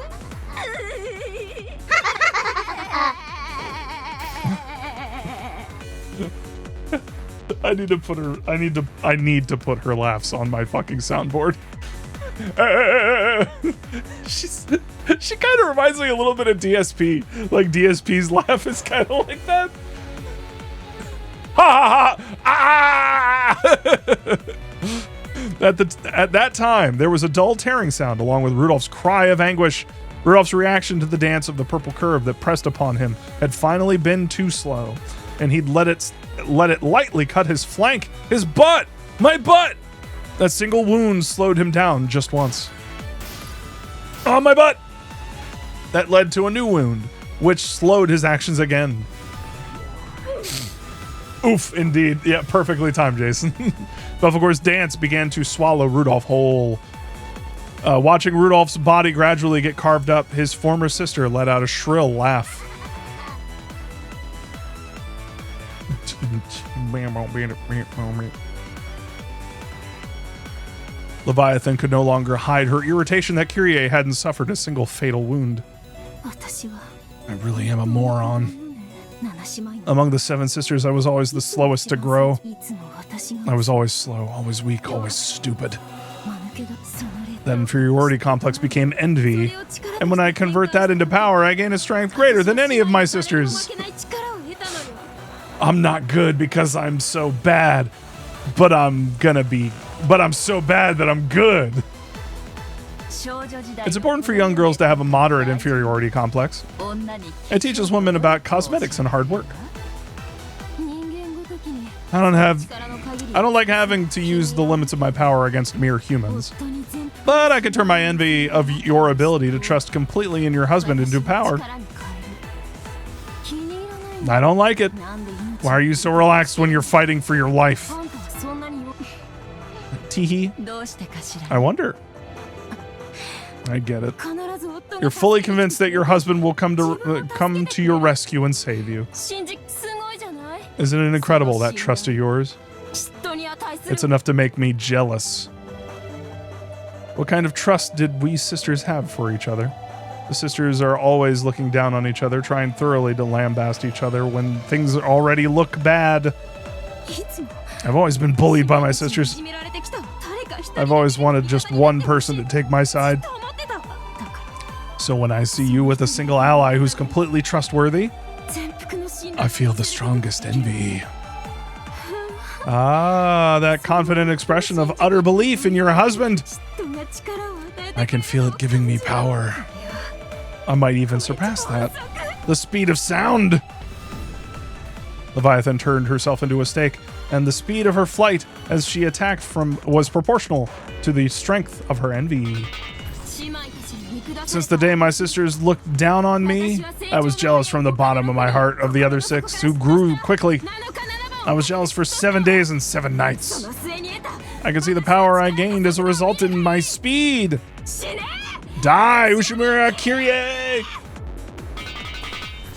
I need to put her laughs on my fucking soundboard. She kind of reminds me a little bit of DSP. Like DSP's laugh is kind of like that. Ha ha ha! Ah! At that time, there was a dull tearing sound along with Rudolph's cry of anguish. Rudolph's reaction to the dance of the purple curve that pressed upon him had finally been too slow, and he'd let it lightly cut his flank, his butt, my butt. That single wound slowed him down just once. On my butt! That led to a new wound, which slowed his actions again. Oof, indeed. Yeah, perfectly timed, Jason. Belphegor's dance began to swallow Rudolph whole. Watching Rudolph's body gradually get carved up, his former sister let out a shrill laugh. Leviathan could no longer hide her irritation that Kyrie hadn't suffered a single fatal wound. I really am a moron. Among the 7 sisters, I was always the slowest to grow. I was always slow, always weak, always stupid. That inferiority complex became envy, and when I convert that into power, I gain a strength greater than any of my sisters. I'm not good because I'm so bad, but I'm so bad that I'm good. It's important for young girls to have a moderate inferiority complex. It teaches women about cosmetics and hard work. I don't like having to use the limits of my power against mere humans. But I could turn my envy of your ability to trust completely in your husband into power. I don't like it. Why are you so relaxed when you're fighting for your life? Teehee. I wonder. I get it. You're fully convinced that your husband will come to your rescue and save you. Isn't it incredible, that trust of yours? It's enough to make me jealous. What kind of trust did we sisters have for each other? The sisters are always looking down on each other, trying thoroughly to lambast each other when things already look bad. I've always been bullied by my sisters. I've always wanted just one person to take my side. So when I see you with a single ally who's completely trustworthy, I feel the strongest envy. Ah, that confident expression of utter belief in your husband. I can feel it giving me power. I might even surpass that. The speed of sound. Leviathan turned herself into a stake, and the speed of her flight as she attacked was proportional to the strength of her envy. Since the day my sisters looked down on me, I was jealous from the bottom of my heart of the other 6 who grew quickly. I was jealous for 7 days and 7 nights. I could see the power I gained as a result in my speed. Die, Ushimura Kyrie!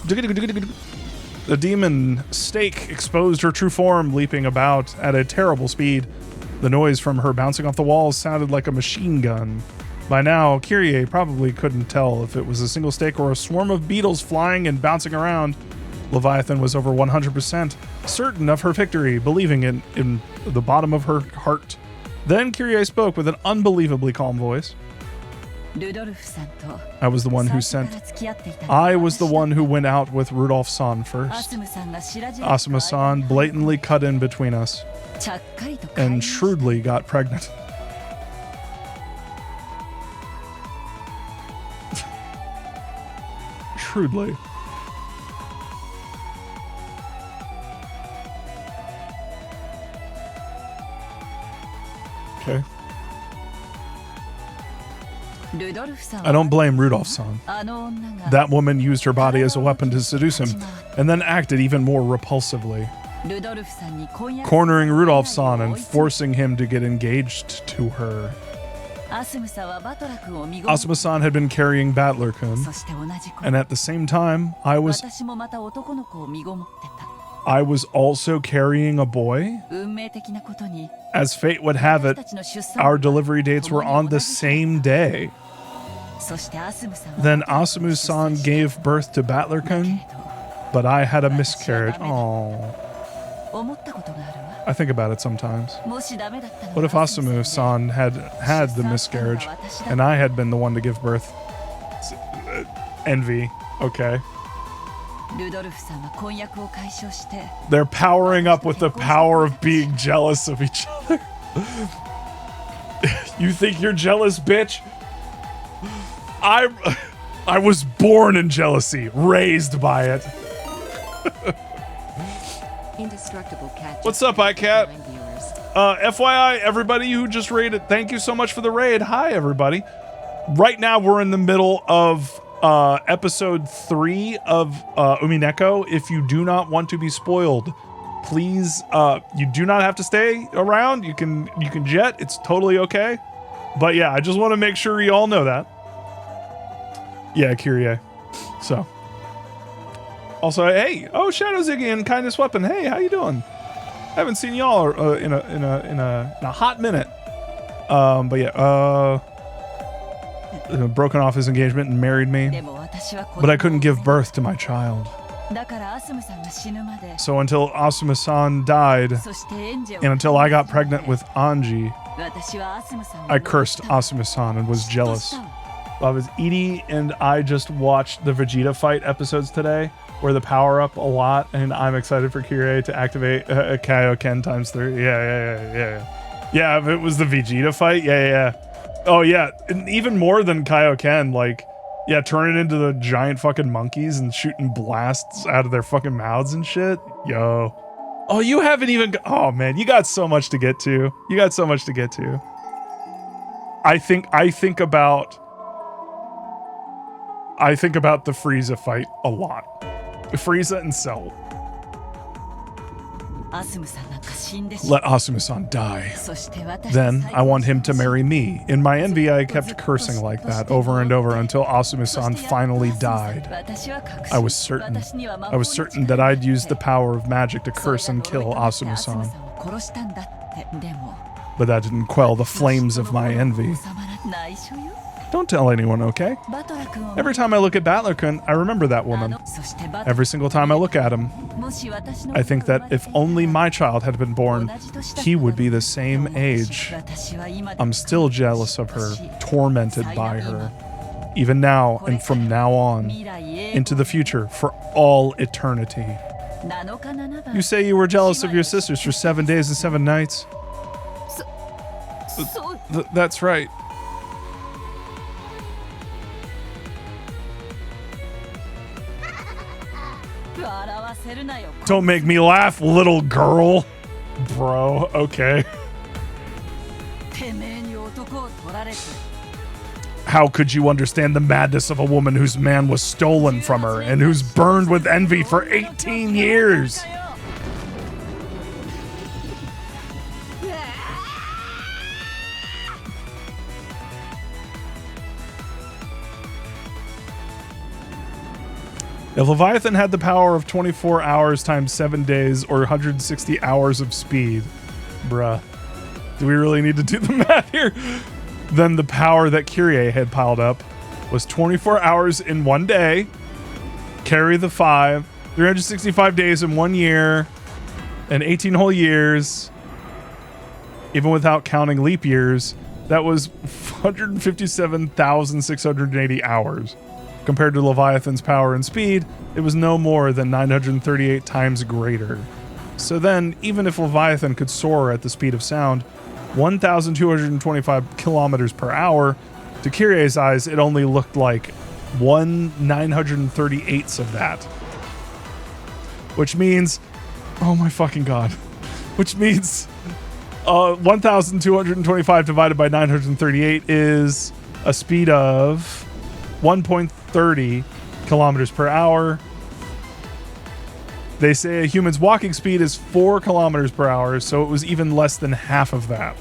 The demon stake exposed her true form, leaping about at a terrible speed. The noise from her bouncing off the walls sounded like a machine gun. By now, Kyrie probably couldn't tell if it was a single stake or a swarm of beetles flying and bouncing around. Leviathan was over 100% certain of her victory, believing it in the bottom of her heart. Then Kyrie spoke with an unbelievably calm voice. I was the one who went out with Rudolph-san first. Asuma-san blatantly cut in between us and shrewdly got pregnant. Shrewdly. Okay. I don't blame Rudolph-san. That woman used her body as a weapon to seduce him, and then acted even more repulsively, cornering Rudolph-san and forcing him to get engaged to her. Asuma-san had been carrying Battler-kun, and at the same time, I was also carrying a boy. As fate would have it, our delivery dates were on the same day. Then Asumu-san gave birth to Battler-kun, but I had a miscarriage. Aww. I think about it sometimes. What if Asumu-san had the miscarriage, and I had been the one to give birth? Envy. Okay. They're powering up with the power of being jealous of each other. You think you're jealous, bitch? I was born in jealousy, raised by it. Indestructible cat. What's up, iCat? FYI, everybody who just raided, thank you so much for the raid. Hi, everybody. Right now, we're in the middle of episode 3 of Umineko. If you do not want to be spoiled, please, you do not have to stay around. You can jet. It's totally okay. But yeah, I just want to make sure you all know that. Yeah, Kyrie. So. Also, hey, Shadow Ziggy and Kindness Weapon. Hey, how you doing? I haven't seen y'all in a hot minute. But yeah, broken off his engagement and married me, but I couldn't give birth to my child. So until Asuma-san died, and until I got pregnant with Anji, I cursed Asuma-san and was jealous. I was Edie and I just watched the Vegeta fight episodes today, where the power up a lot, and I'm excited for Kyrie to activate Kaioken times 3. Yeah, if it was the Vegeta fight, yeah. Oh yeah, and even more than Kaioken, like, yeah, turn it into the giant fucking monkeys and shooting blasts out of their fucking mouths and shit. Yo. Oh, you haven't even, oh man, you got so much to get to. I think about the Frieza fight a lot. Frieza and Cell. Let Asuma-san die. Then I want him to marry me. In my envy, I kept cursing like that over and over until Asuma-san finally died. I was certain that I'd use the power of magic to curse and kill Asuma-san. But that didn't quell the flames of my envy. Don't tell anyone, okay? Every time I look at Battler-kun, I remember that woman. Every single time I look at him, I think that if only my child had been born, he would be the same age. I'm still jealous of her, tormented by her. Even now and from now on, into the future, for all eternity. You say you were jealous of your sisters for 7 days and 7 nights. That's right. Don't make me laugh, little girl. Bro, okay. How could you understand the madness of a woman whose man was stolen from her and who's burned with envy for 18 years? If Leviathan had the power of 24 hours times 7 days or 160 hours of speed, bruh, do we really need to do the math here? Then the power that Kyrie had piled up was 24 hours in 1 day, carry the 5, 365 days in 1 year, and 18 whole years, even without counting leap years. That was 157,680 hours. Compared to Leviathan's power and speed, it was no more than 938 times greater. So then, even if Leviathan could soar at the speed of sound, 1,225 kilometers per hour, to Kyrie's eyes, it only looked like 1/938th of that. Which means, oh my fucking god. Which means 1,225 divided by 938 is a speed of 1.30 kilometers per hour. They say a human's walking speed is 4 kilometers per hour, so it was even less than half of that.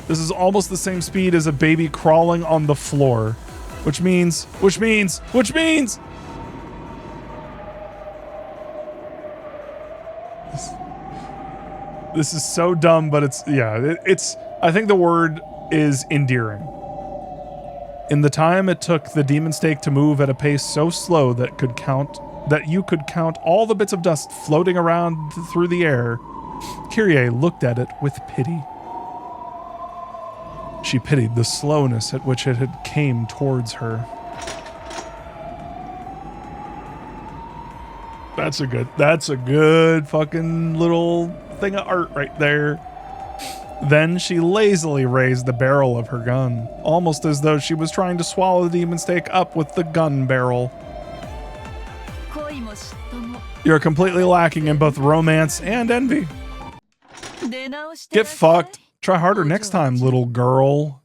This is almost the same speed as a baby crawling on the floor, which means this is so dumb, but it's I think the word is endearing. In the time it took the demon stake to move at a pace so slow that you could count all the bits of dust floating around through the air, Kyrie looked at it with pity. She pitied the slowness at which it had came towards her. That's a good fucking little thing of art right there. Then she lazily raised the barrel of her gun, almost as though she was trying to swallow the demon stake up with the gun barrel. You're completely lacking in both romance and envy. Get fucked. Try harder next time, little girl.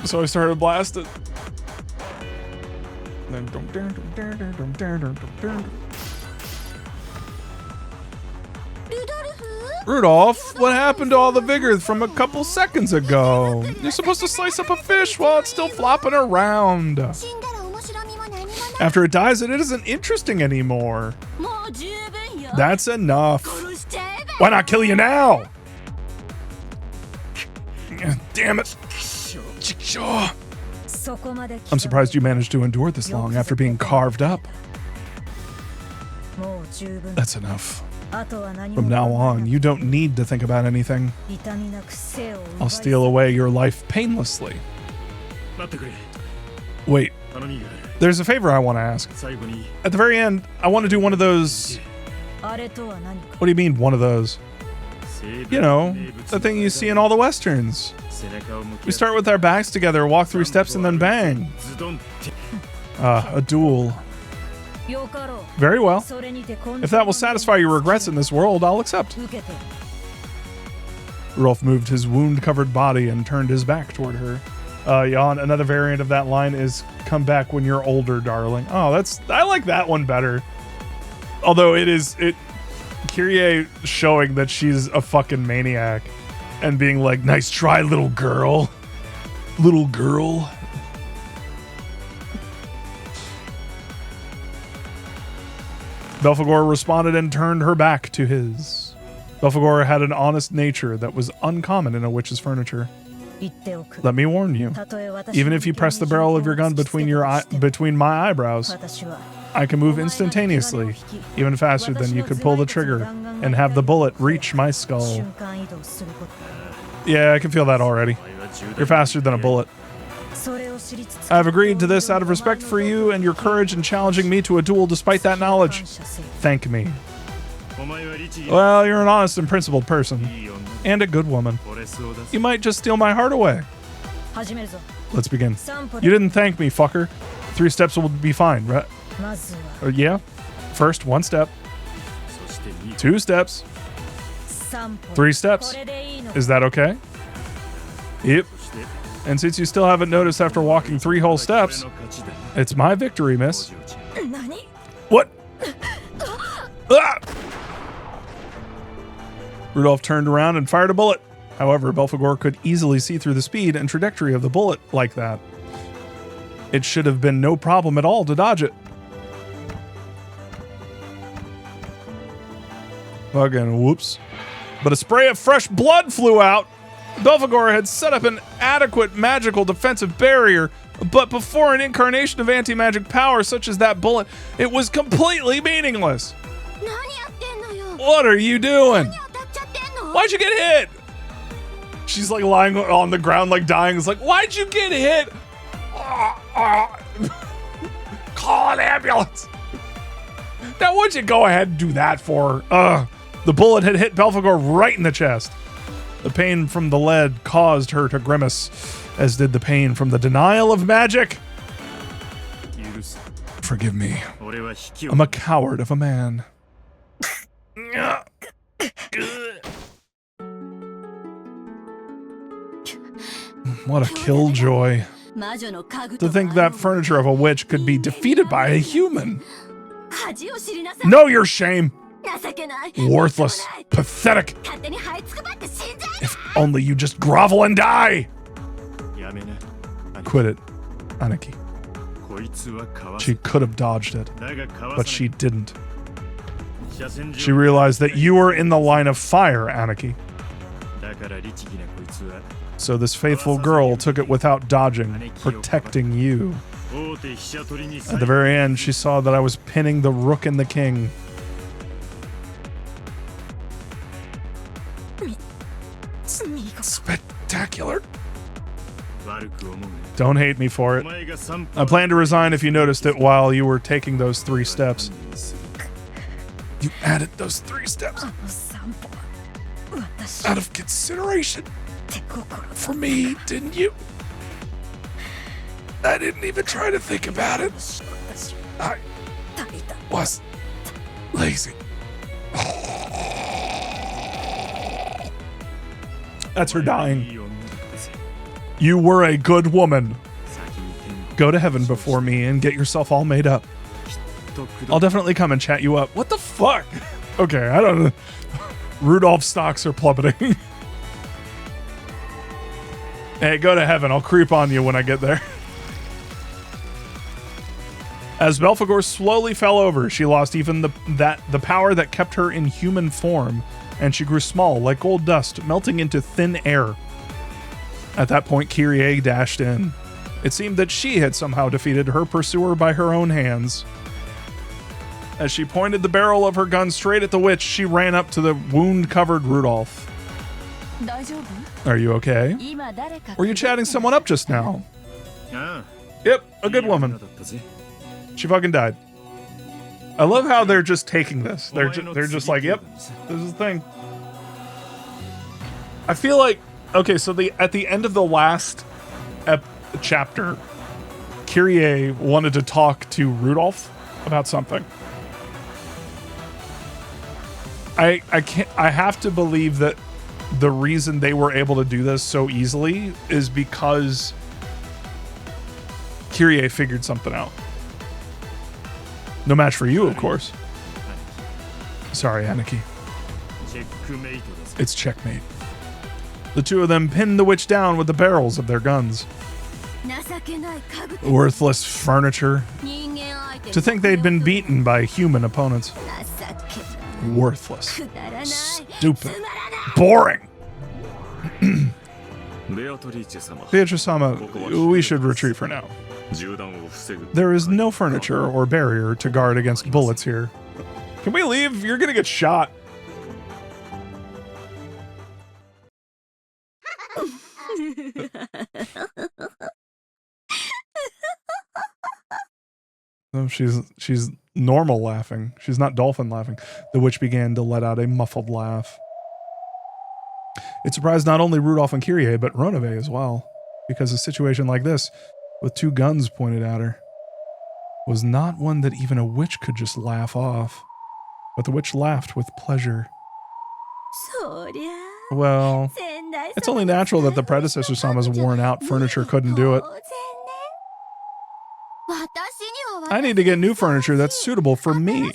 So I started blasting. Rudolph, what happened to all the vigor from a couple seconds ago? You're supposed to slice up a fish while it's still flopping around. After it dies, it isn't interesting anymore. That's enough. Why not kill you now? Damn it. I'm surprised you managed to endure this long after being carved up. That's enough. From now on, you don't need to think about anything. I'll steal away your life painlessly. Wait, there's a favor I want to ask. At the very end, I want to do one of those... What do you mean, one of those? You know, the thing you see in all the westerns. We start with our backs together, walk 3 steps, and then bang. A duel. Very well. If that will satisfy your regrets in this world, I'll accept. Rudolph moved his wound-covered body and turned his back toward her. Jan, another variant of that line is, come back when you're older, darling. Oh, I like that one better. Although Kyrie showing that she's a fucking maniac and being like, nice try, little girl. Little girl. Belphegor responded and turned her back to his. Belphegor had an honest nature that was uncommon in a witch's furniture. Let me warn you, even if you press the barrel of your gun between my eyebrows, I can move instantaneously, even faster than you could pull the trigger and have the bullet reach my skull. Yeah, I can feel that already. You're faster than a bullet. I have agreed to this out of respect for you and your courage in challenging me to a duel despite that knowledge. Thank me. Well, you're an honest and principled person. And a good woman. You might just steal my heart away. Let's begin. You didn't thank me, fucker. 3 steps will be fine, right? Yeah. First, 1 step. 2 steps. 3 steps. Is that okay? Yep. And since you still haven't noticed after walking 3 whole steps, it's my victory, miss. What? Ah! Rudolph turned around and fired a bullet. However, Belphegor could easily see through the speed and trajectory of the bullet like that. It should have been no problem at all to dodge it. Fucking whoops. But a spray of fresh blood flew out. Belphegor had set up an adequate magical defensive barrier, but before an incarnation of anti-magic power such as that bullet, it was completely meaningless. What are you doing? Why'd you get hit? She's like lying on the ground like dying. It's like, why'd you get hit? Call an ambulance. Now, what'd you go ahead and do that for? The bullet had hit Belphegor right in the chest. The pain from the lead caused her to grimace, as did the pain from the denial of magic. Forgive me. I'm a coward of a man. What a killjoy. To think that furniture of a witch could be defeated by a human. Know your shame. Worthless. Pathetic. If only you just grovel and die. Quit it, Aniki. She could have dodged it, but she didn't. She realized that you were in the line of fire, Aniki. So this faithful girl took it without dodging, protecting you. At the very end, she saw that I was pinning the rook and the king. Spectacular. Don't hate me for it. I plan to resign if you noticed it while you were taking those 3 steps. You added those 3 steps out of consideration for me, didn't you? I didn't even try to think about it. I was lazy. That's her dying. You were a good woman. Go to heaven before me and get yourself all made up. I'll definitely come and chat you up. What the fuck? Okay, I don't know. Rudolph's stocks are plummeting. Hey, go to heaven. I'll creep on you when I get there. As Belphegor slowly fell over, she lost even the power that kept her in human form, and she grew small like gold dust, melting into thin air. At that point, Kyrie dashed in. It seemed that she had somehow defeated her pursuer by her own hands. As she pointed the barrel of her gun straight at the witch, she ran up to the wound-covered Rudolph. Are you okay? Were you chatting someone up just now? Yep, a good woman. She fucking died. I love how they're just taking this. They're just like, yep, this is the thing. I feel like, okay, so at the end of the last chapter, Kyrie wanted to talk to Rudolph about something. I have to believe that the reason they were able to do this so easily is because Kyrie figured something out. No match for you, of course. Sorry, Aniki. It's checkmate. The two of them pinned the witch down with the barrels of their guns. Worthless furniture. To think they'd been beaten by human opponents. Worthless. Stupid. Boring. Beatrice-sama, we should retreat for now. There is no furniture or barrier to guard against bullets here. Can we leave? You're gonna get shot. Oh, she's normal laughing. She's not dolphin laughing. The witch began to let out a muffled laugh. It surprised not only Rudolph and Kyrie, but Ronove as well, because a situation like this, with 2 guns pointed at her, was not one that even a witch could just laugh off. But the witch laughed with pleasure. Well, it's only natural that the predecessor Sama's worn-out furniture couldn't do it. I need to get new furniture that's suitable for me.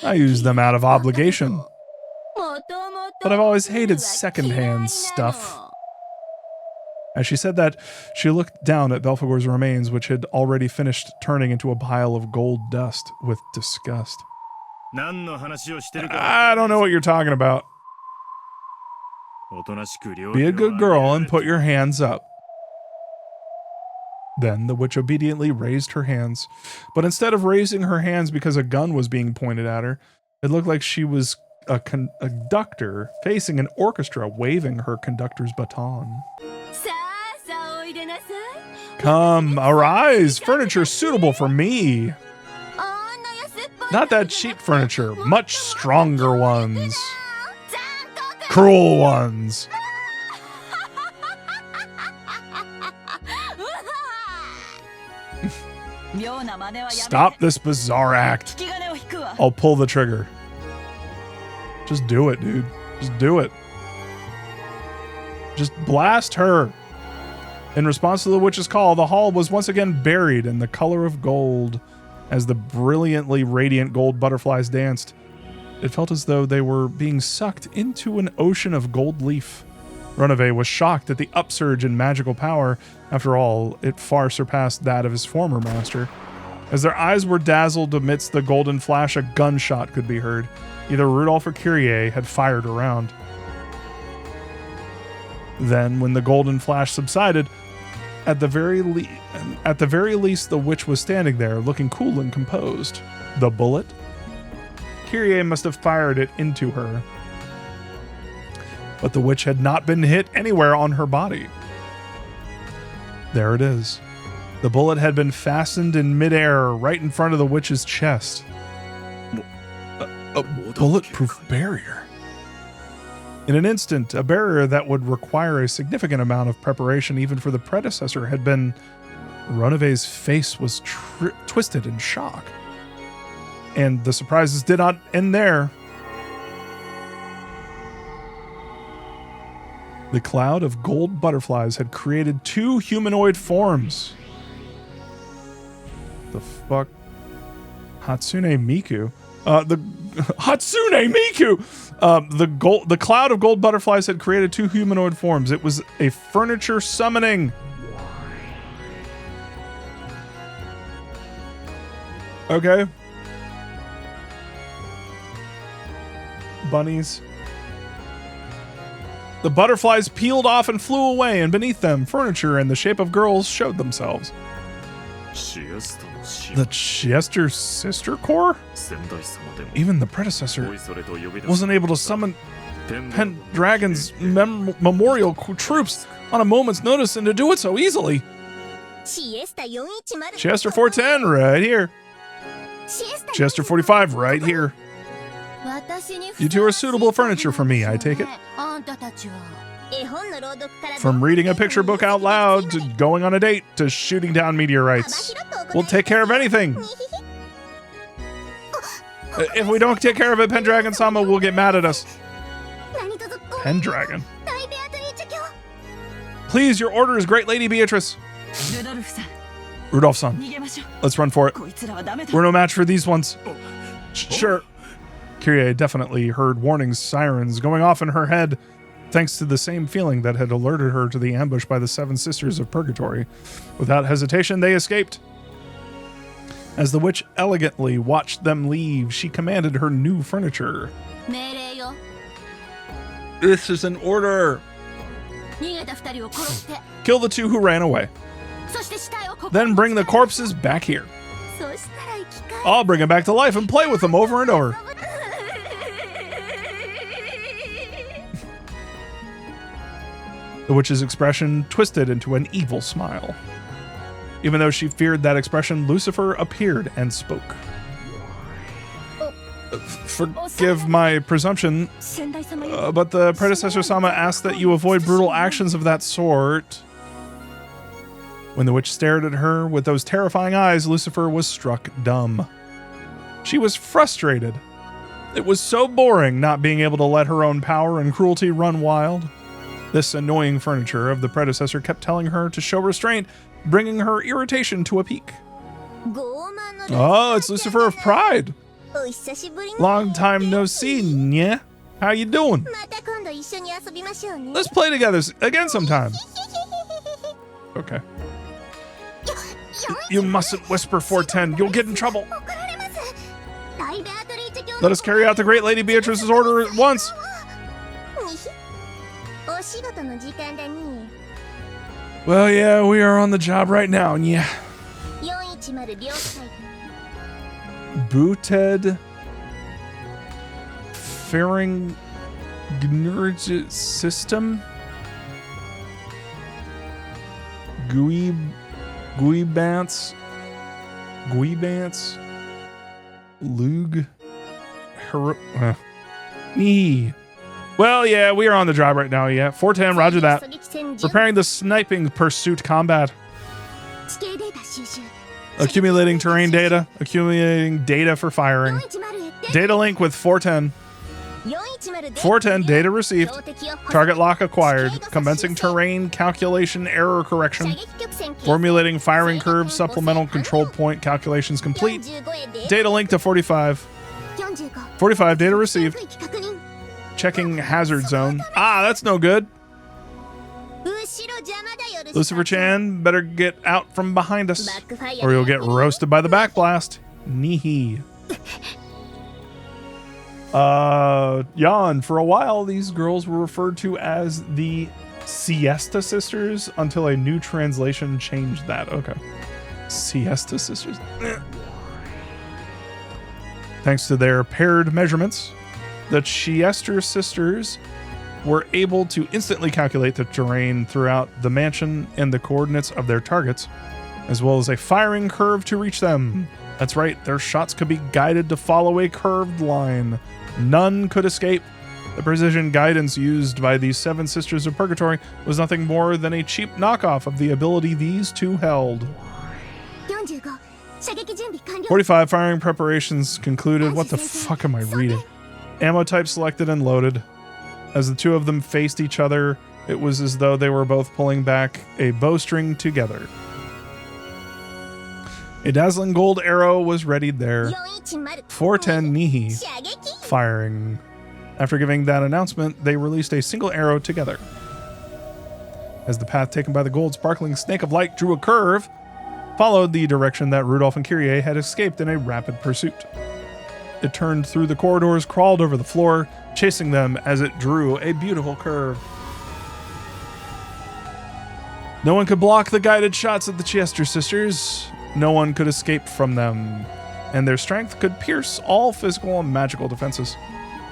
I use them out of obligation. But I've always hated second-hand stuff. As she said that, she looked down at Belphegor's remains, which had already finished turning into a pile of gold dust with disgust. I don't know what you're talking about. Be a good girl and put your hands up. Then the witch obediently raised her hands. But instead of raising her hands because a gun was being pointed at her, it looked like she was a conductor facing an orchestra waving her conductor's baton. Come, arise, furniture suitable for me. Not that cheap furniture, much stronger ones. Cruel ones. Stop this bizarre act. I'll pull the trigger. Just do it, dude. Just do it. Just blast her. In response to the witch's call, the hall was once again buried in the color of gold. As the brilliantly radiant gold butterflies danced, it felt as though they were being sucked into an ocean of gold leaf. Runaway was shocked at the upsurge in magical power. After all, it far surpassed that of his former master. As their eyes were dazzled amidst the golden flash, a gunshot could be heard. Either Rudolph or Kyrie had fired a round. Then, when the golden flash subsided, at the very least, the witch was standing there, looking cool and composed. The bullet? Kyrie must have fired it into her. But the witch had not been hit anywhere on her body. There it is. The bullet had been fastened in midair right in front of the witch's chest. A bulletproof barrier. In an instant, a barrier that would require a significant amount of preparation even for the predecessor had been... Runaway's face was twisted in shock. And the surprises did not end there. The cloud of gold butterflies had created two humanoid forms. The fuck? Hatsune Miku. Hatsune Miku! The cloud of gold butterflies had created two humanoid forms. It was a furniture summoning. Okay. Bunnies. The butterflies peeled off and flew away, and beneath them, furniture in the shape of girls showed themselves. The Chester Sister Corps? Even the predecessor wasn't able to summon Pendragon's memorial troops on a moment's notice and to do it so easily. Chester 410, right here. Chester 45, right here. You two are suitable furniture for me, I take it. From reading a picture book out loud, to going on a date, to shooting down meteorites. We'll take care of anything. If we don't take care of it, Pendragon-sama will get mad at us. Pendragon? Please, your order is great, Lady Beatrice. Rudolph-san, let's run for it. We're no match for these ones. Sure. Kyrie definitely heard warning sirens going off in her head, thanks to the same feeling that had alerted her to the ambush by the Seven Sisters of Purgatory. Without hesitation, they escaped. As the witch elegantly watched them leave, she commanded her new furniture. This is an order. Kill the two who ran away. Then bring the corpses back here. I'll bring them back to life and play with them over and over. The witch's expression twisted into an evil smile. Even though she feared that expression, Lucifer appeared and spoke. Forgive my presumption, but the predecessor Sama asked that you avoid brutal actions of that sort. When the witch stared at her with those terrifying eyes, Lucifer was struck dumb. She was frustrated. It was so boring not being able to let her own power and cruelty run wild. This annoying furniture of the predecessor kept telling her to show restraint, bringing her irritation to a peak. Oh, it's Lucifer of Pride. Long time no see, yeah? How you doing? Let's play together again sometime. Okay. You mustn't whisper 410. You'll get in trouble. Let us carry out the great Lady Beatrice's order at once. Well, yeah, we are on the job right now, and yeah. Booted pharyngenergic system. Guibants. Lug. Well, yeah, we are on the job right now, yeah. 410, roger that. Preparing the sniping pursuit combat. Accumulating terrain data. Accumulating data for firing. Data link with 410. 410, data received. Target lock acquired. Commencing terrain calculation error correction. Formulating firing curve supplemental control point calculations complete. Data link to 45. 45, data received. Checking hazard zone. Ah, that's no good. Lucifer Chan, better get out from behind us, or you'll get roasted by the backblast. Neehee. Jan, for a while, these girls were referred to as the Siesta Sisters until a new translation changed that. Okay. Siesta Sisters. Thanks to their paired measurements, the Siesta Sisters were able to instantly calculate the terrain throughout the mansion and the coordinates of their targets, as well as a firing curve to reach them. That's right, their shots could be guided to follow a curved line. None could escape. The precision guidance used by these 7 Sisters of Purgatory was nothing more than a cheap knockoff of the ability these two held. 45 firing preparations concluded. What the fuck am I reading? Ammo type selected and loaded. As the two of them faced each other, it was as though they were both pulling back a bowstring together. A dazzling gold arrow was readied there. 410 Nihi firing. After giving that announcement, they released a single arrow together. As the path taken by the gold sparkling snake of light drew a curve, followed the direction that Rudolph and Kyrie had escaped in a rapid pursuit. It turned through the corridors, crawled over the floor, chasing them as it drew a beautiful curve. No one could block the guided shots of the Chester sisters. No one could escape from them, and their strength could pierce all physical and magical defenses.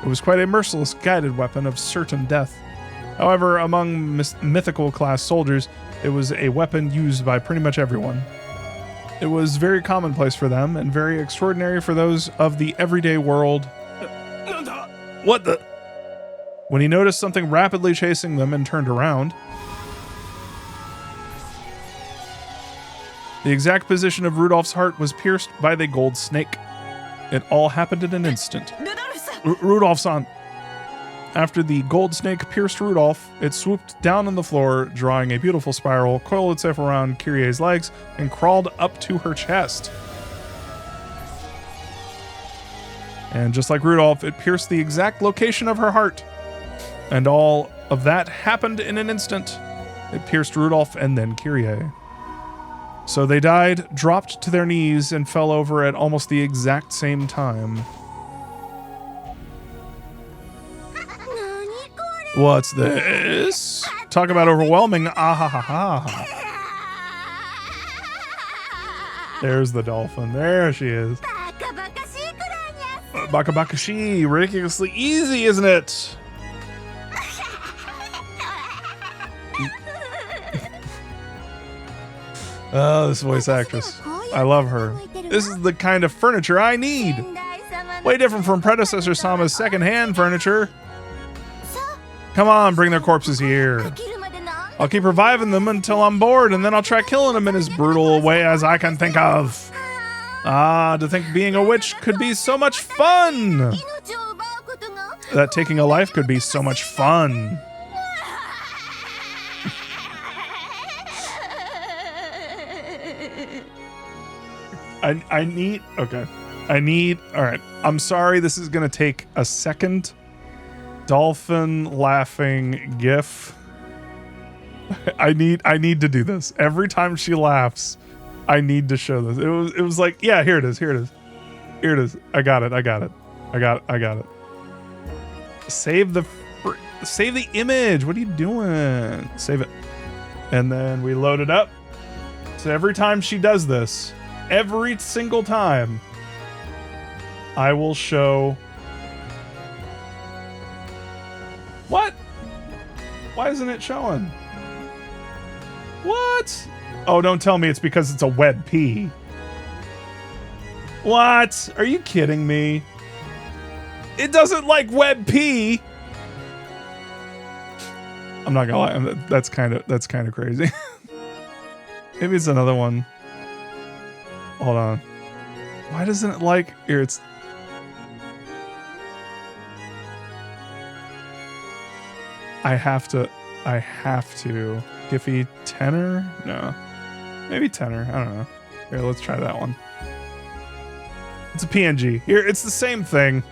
It was quite a merciless guided weapon of certain death. However, among mythical class soldiers, it was a weapon used by pretty much everyone. It was very commonplace for them and very extraordinary for those of the everyday world. What the? When he noticed something rapidly chasing them and turned around, the exact position of Rudolph's heart was pierced by the gold snake. It all happened in an instant. Rudolph-san. After the gold snake pierced Rudolph, it swooped down on the floor, drawing a beautiful spiral, coiled itself around Kyrie's legs, and crawled up to her chest. And just like Rudolph, it pierced the exact location of her heart. And all of that happened in an instant. It pierced Rudolph and then Kyrie. So they died, dropped to their knees, and fell over at almost the exact same time. What's this? Talk about overwhelming. Ah ha ha ha. There's the dolphin. There she is. Baka baka she. Ridiculously easy, isn't it? Oh, this voice actress. I love her. This is the kind of furniture I need. Way different from predecessor Sama's second-hand furniture. Come on, bring their corpses here. I'll keep reviving them until I'm bored, and then I'll try killing them in as brutal a way as I can think of. Ah, to think being a witch could be so much fun. That taking a life could be so much fun. I need, okay. All right. I'm sorry this is going to take a second. Dolphin laughing gif. I need to do this. Every time she laughs, I need to show this. It was like, yeah, here it is. Here it is. Here it is. I got it. Save the image. What are you doing? Save it. And then we load it up. So every time she does this, every single time, I will show. What? Why isn't it showing? What? Oh, don't tell me it's because it's a web P. What? Are you kidding me? It doesn't like web P. I'm not gonna lie. That's kind of crazy. Maybe it's another one. Hold on. Why doesn't it like here? It's. I have to. Giphy tenor? No. Maybe tenor. I don't know. Here, let's try that one. It's a PNG. Here, it's the same thing.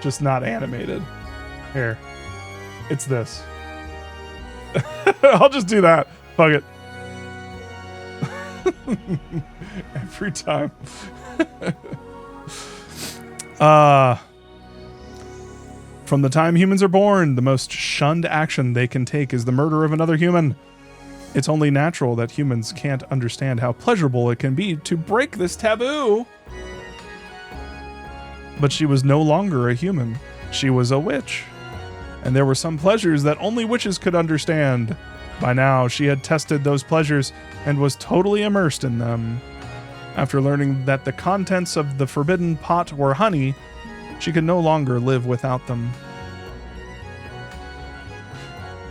Just not animated. Here. It's this. I'll just do that. Fuck it. Every time. From the time humans are born, the most shunned action they can take is the murder of another human. It's only natural that humans can't understand how pleasurable it can be to break this taboo. But she was no longer a human. She was a witch. And there were some pleasures that only witches could understand. By now, she had tested those pleasures and was totally immersed in them. After learning that the contents of the forbidden pot were honey, she could no longer live without them.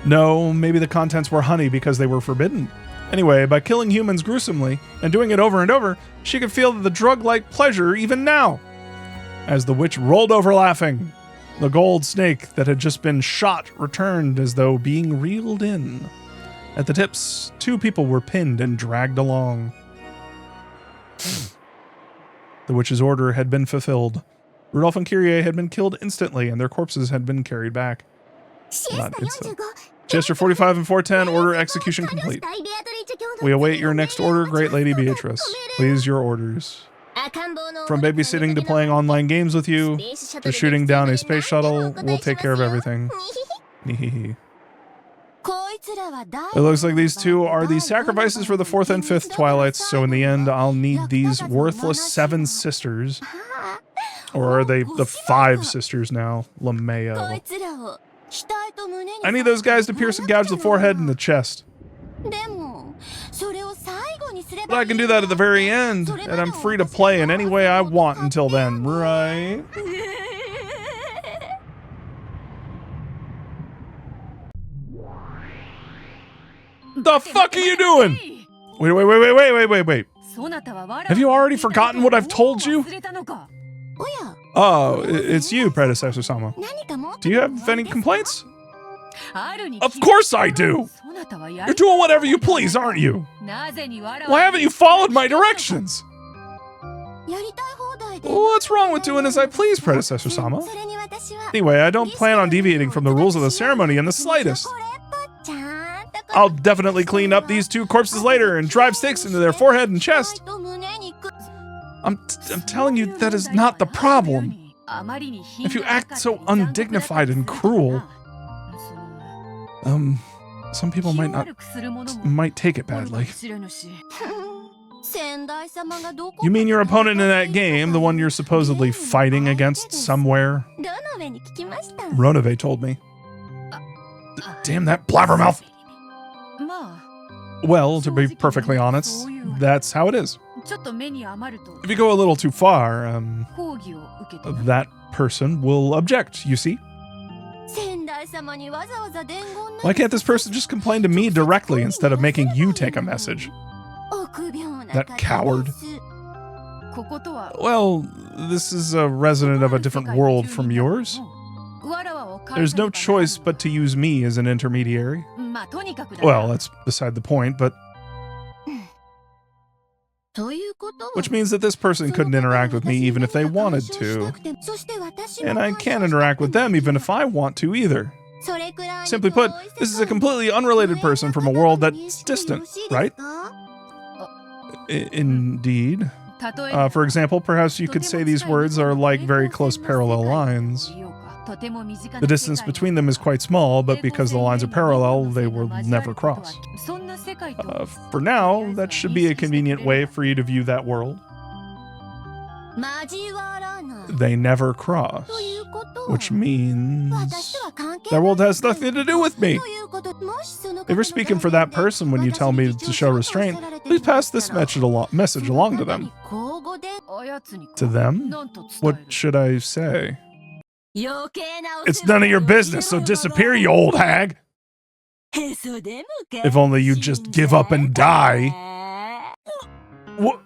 No, maybe the contents were honey because they were forbidden. Anyway, by killing humans gruesomely and doing it over and over, she could feel the drug-like pleasure even now. As the witch rolled over laughing, the gold snake that had just been shot returned as though being reeled in. At the tips, 2 people were pinned and dragged along. The witch's order had been fulfilled. Rudolph and Kyrie had been killed instantly, and their corpses had been carried back. Not instant. Chester 45 and 410, order execution complete. We await your next order, Great Lady Beatrice. Please, your orders. From babysitting to playing online games with you, to shooting down a space shuttle, we'll take care of everything. It looks like these 2 are the sacrifices for the 4th and 5th Twilights, so in the end, I'll need these worthless 7 sisters. Or are they the 5 sisters now? LeMayo. I need those guys to pierce and gouge the forehead and the chest. But I can do that at the very end, and I'm free to play in any way I want until then, right? The fuck are you doing? Wait. Have you already forgotten what I've told you? Oh, it's you, Predecessor Sama. Do you have any complaints? Of course I do! You're doing whatever you please, aren't you? Why haven't you followed my directions? What's wrong with doing as I please, Predecessor Sama? Anyway, I don't plan on deviating from the rules of the ceremony in the slightest. I'll definitely clean up these 2 corpses later and drive stakes into their forehead and chest. I'm telling you that is not the problem. If you act so undignified and cruel, some people might take it badly. You mean your opponent in that game, the one you're supposedly fighting against somewhere? Ronove told me. Damn that blabbermouth! Well, to be perfectly honest, that's how it is. If you go a little too far, that person will object, you see? Why can't this person just complain to me directly instead of making you take a message? That coward. Well, this is a resident of a different world from yours. There's no choice but to use me as an intermediary. Well, that's beside the point, but... Which means that this person couldn't interact with me even if they wanted to. And I can't interact with them even if I want to either. Simply put, this is a completely unrelated person from a world that's distant, right? Indeed. For example, perhaps you could say these words are like very close parallel lines. The distance between them is quite small, but because the lines are parallel, they will never cross. For now, that should be a convenient way for you to view that world. They never cross, which means that world has nothing to do with me. If you're speaking for that person when you tell me to show restraint, please pass this message along to them. To them? What should I say? It's none of your business, so disappear, you old hag. If only you just give up and die. What?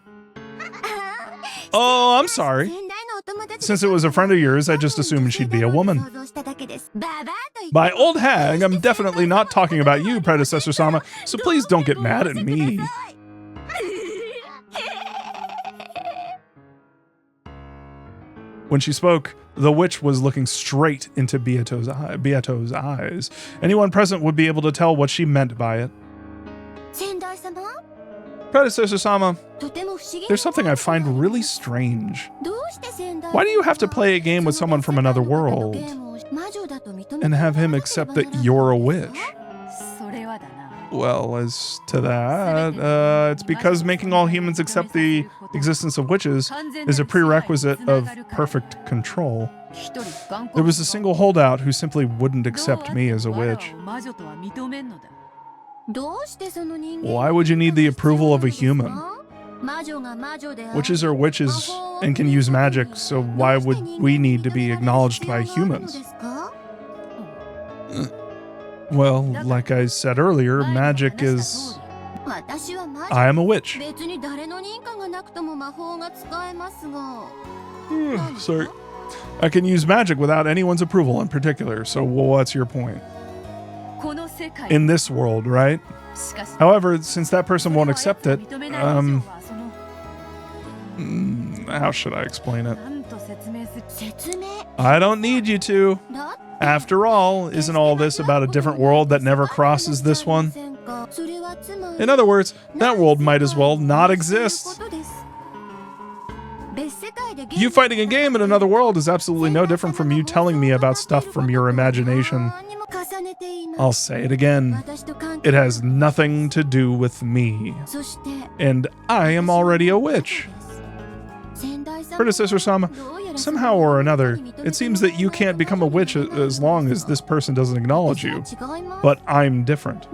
Oh, I'm sorry. Since it was a friend of yours, I just assumed she'd be a woman. By old hag, I'm definitely not talking about you, Predecessor Sama, so please don't get mad at me. When she spoke, the witch was looking straight into Beato's eyes. Anyone present would be able to tell what she meant by it. Predecessor Sama, there's something I find really strange. Why do you have to play a game with someone from another world and have him accept that you're a witch? Well, as to that, it's because making all humans accept the existence of witches is a prerequisite of perfect control. There was a single holdout who simply wouldn't accept me as a witch. Why would you need the approval of a human? Witches are witches and can use magic, so why would we need to be acknowledged by humans? Well, like I said earlier, magic is... I am a witch. Sorry. I can use magic without anyone's approval in particular, so what's your point? In this world, right? However, since that person won't accept it, how should I explain it? I don't need you to. After all, isn't all this about a different world that never crosses this one? In other words, that world might as well not exist. You fighting a game in another world is absolutely no different from you telling me about stuff from your imagination. I'll say it again. It has nothing to do with me. And I am already a witch. Predecessor Sama, somehow or another, it seems that you can't become a witch as long as this person doesn't acknowledge you. But I'm different.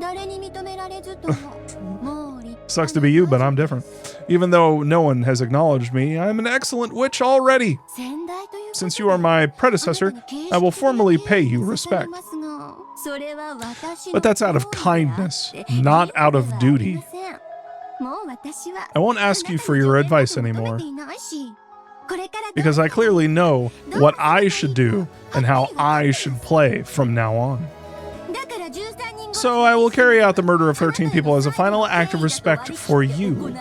Sucks to be you, but I'm different. Even though no one has acknowledged me, I'm an excellent witch already. Since you are my predecessor, I will formally pay you respect. But that's out of kindness, not out of duty. I won't ask you for your advice anymore, because I clearly know what I should do and how I should play from now on. So I will carry out the murder of 13 people as a final act of respect for you.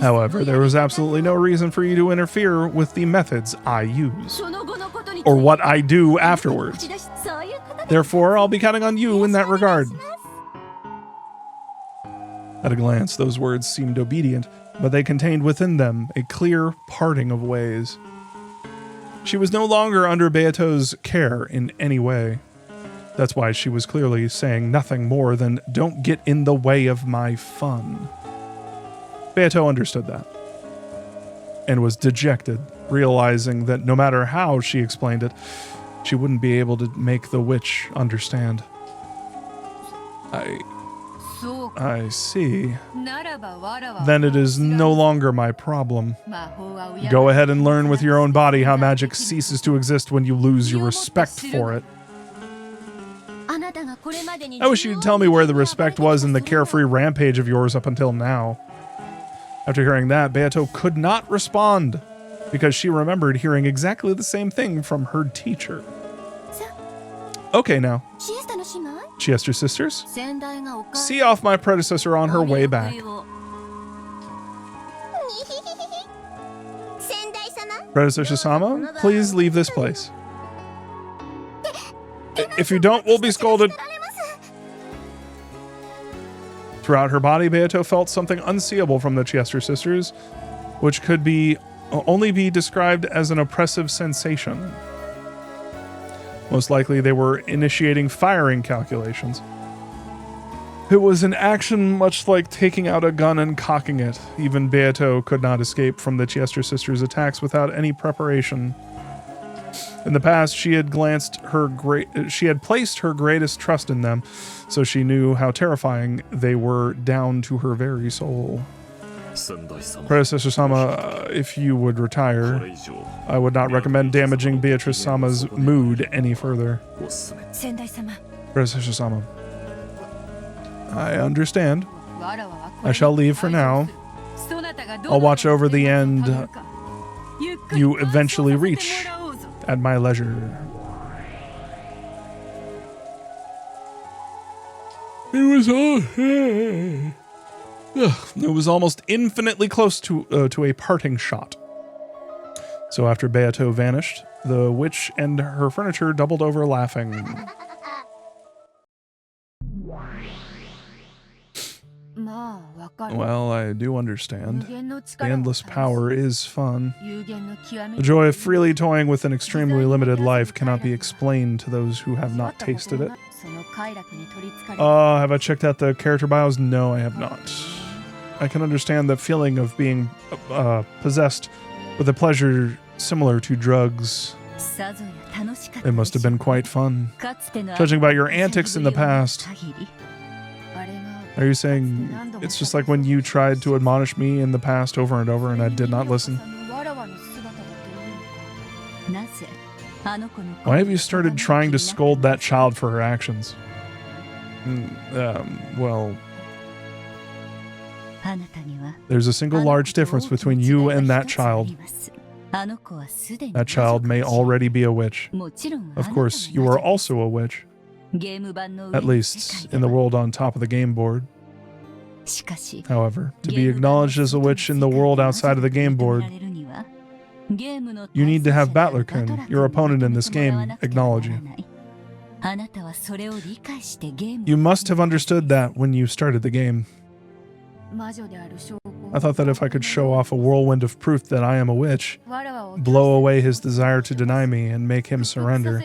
However, there was absolutely no reason for you to interfere with the methods I use, or what I do afterwards. Therefore, I'll be counting on you in that regard. At a glance, those words seemed obedient, but they contained within them a clear parting of ways. She was no longer under Beato's care in any way. That's why she was clearly saying nothing more than, "Don't get in the way of my fun." Beato understood that, and was dejected, realizing that no matter how she explained it, she wouldn't be able to make the witch understand. I see. Then it is no longer my problem. Go ahead and learn with your own body how magic ceases to exist when you lose your respect for it. I wish you'd tell me where the respect was in the carefree rampage of yours up until now. After hearing that, Beato could not respond, because she remembered hearing exactly the same thing from her teacher. Okay now. Chiester sisters? See off my predecessor on her way back. Predecessor Sama, please leave this place. If you don't, we'll be scolded. Throughout her body, Beato felt something unseeable from the Chiester sisters, which could only be described as an oppressive sensation. Most likely they were initiating firing calculations. It was an action much like taking out a gun and cocking it. Even Beato could not escape from the Chiester sisters' attacks without any preparation. In the past, she had placed her greatest trust in them, so she knew how terrifying they were down to her very soul. Predecessor-sama, if you would retire, I would not recommend damaging Beatrice-sama's mood any further. Predecessor-sama, I understand. I shall leave for now. I'll watch over the end you eventually reach at my leisure. It was almost infinitely close to a parting shot. So after Beato vanished, the witch and her furniture doubled over laughing. Well, I do understand. The endless power is fun. The joy of freely toying with an extremely limited life cannot be explained to those who have not tasted it. Have I checked out the character bios? No, I have not. I can understand the feeling of being possessed with a pleasure similar to drugs. It must have been quite fun. Judging by your antics in the past. Are you saying it's just like when you tried to admonish me in the past over and over and I did not listen? Why have you started trying to scold that child for her actions? Well, there's a single large difference between you and that child. That child may already be a witch. Of course, you are also a witch. At least in the world on top of the game board. However, to be acknowledged as a witch in the world outside of the game board, you need to have Battler-kun, your opponent in this game, acknowledge you. You must have understood that when you started the game. I thought that if I could show off a whirlwind of proof that I am a witch, blow away his desire to deny me and make him surrender,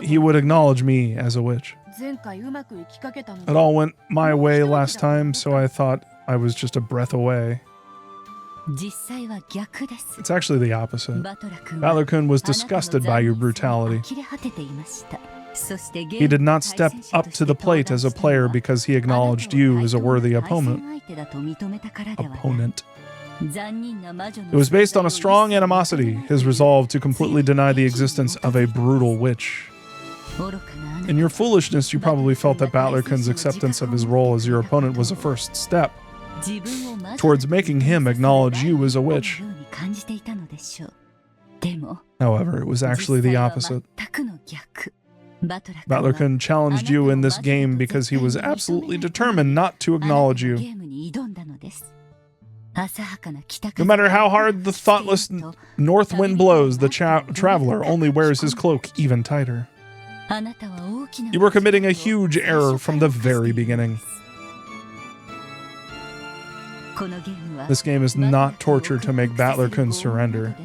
he would acknowledge me as a witch. It all went my way last time, so I thought I was just a breath away. It's actually the opposite. Battler-kun was disgusted by your brutality. He did not step up to the plate as a player because he acknowledged you as a worthy opponent. It was based on a strong animosity, his resolve to completely deny the existence of a brutal witch. In your foolishness, you probably felt that Battler-kun's acceptance of his role as your opponent was a first step towards making him acknowledge you as a witch. However, it was actually the opposite. Battler-kun challenged you in this game because he was absolutely determined not to acknowledge you. No matter how hard the thoughtless north wind blows, the traveler only wears his cloak even tighter. You were committing a huge error from the very beginning. This game is not torture to make Battler-kun surrender.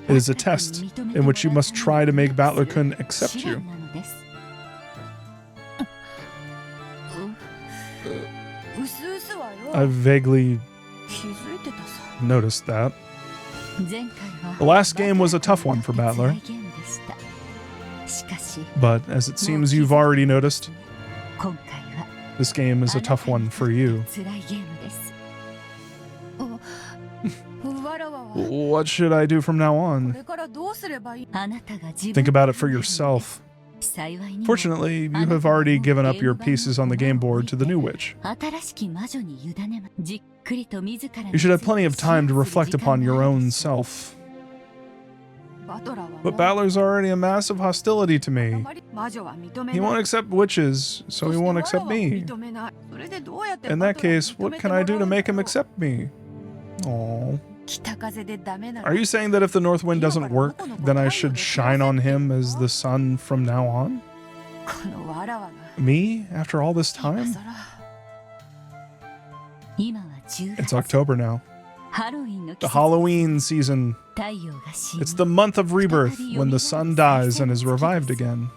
It is a test in which you must try to make Battler-kun accept you. I vaguely noticed that. The last game was a tough one for Battler. But as it seems you've already noticed, this game is a tough one for you. What should I do from now on? Think about it for yourself. Fortunately, you have already given up your pieces on the game board to the new witch. You should have plenty of time to reflect upon your own self. But Battler's already a massive hostility to me. He won't accept witches, so he won't accept me. In that case, what can I do to make him accept me? Aww. Are you saying that if the north wind doesn't work, then I should shine on him as the sun from now on? Me? After all this time? It's October now. The Halloween season. It's the month of rebirth, when the sun dies and is revived again.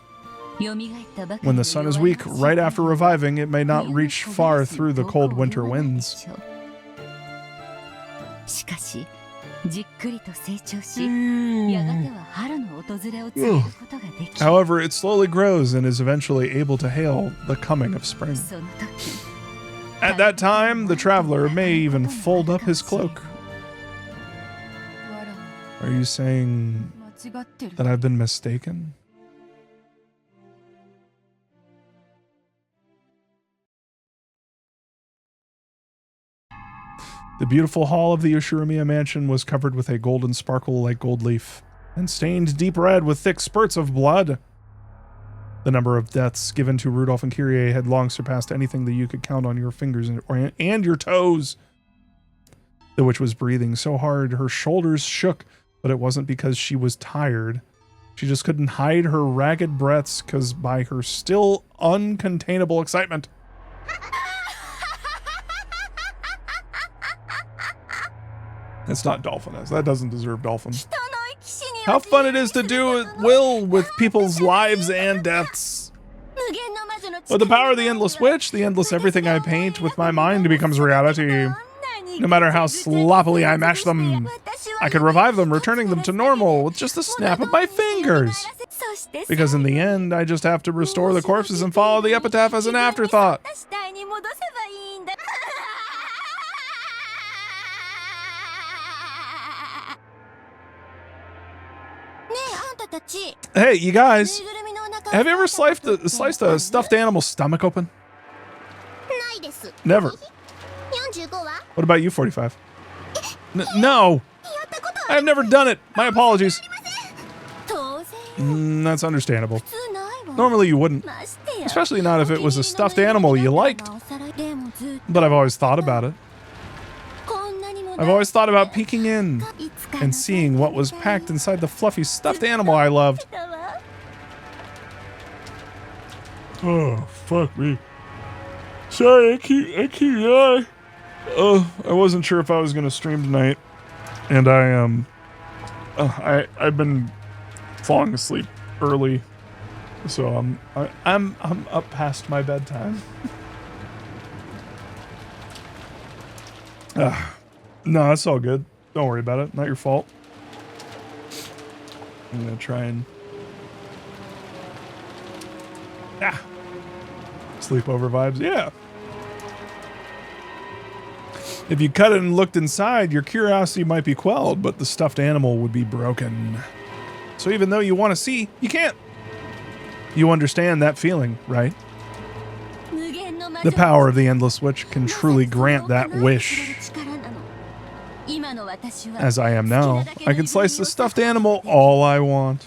When the sun is weak, right after reviving, it may not reach far through the cold winter winds. However, it slowly grows and is eventually able to hail the coming of spring. At that time, the traveler may even fold up his cloak. Are you saying that I've been mistaken? The beautiful hall of the Yoshiromiya mansion was covered with a golden sparkle like gold leaf, and stained deep red with thick spurts of blood. The number of deaths given to Rudolph and Kyrie had long surpassed anything that you could count on your fingers and your toes. The witch was breathing so hard her shoulders shook, but it wasn't because she was tired. She just couldn't hide her ragged breaths by her still uncontainable excitement. It's not Dolphiness. That doesn't deserve Dolphin. How fun it is to do at will with people's lives and deaths. With the power of the Endless Witch, the endless everything I paint with my mind becomes reality. No matter how sloppily I mash them, I could revive them, returning them to normal with just the snap of my fingers. Because in the end, I just have to restore the corpses and follow the epitaph as an afterthought. Hey, you guys, have you ever sliced a stuffed animal's stomach open? Never. What about you, 45? No! I have never done it! My apologies. That's understandable. Normally you wouldn't. Especially not if it was a stuffed animal you liked. But I've always thought about it. I've always thought about peeking in and seeing what was packed inside the fluffy stuffed animal I loved. Oh, fuck me. Sorry, I keep yawning. I wasn't sure if I was gonna stream tonight, and I've been falling asleep early, so I'm up past my bedtime. No, it's all good. Don't worry about it. Not your fault. I'm gonna try and sleepover vibes. Yeah. If you cut it and looked inside, your curiosity might be quelled, but the stuffed animal would be broken. So even though you want to see, you can't. You understand that feeling, right? The power of the Endless Witch can truly grant that wish. As I am now, I can slice the stuffed animal all I want.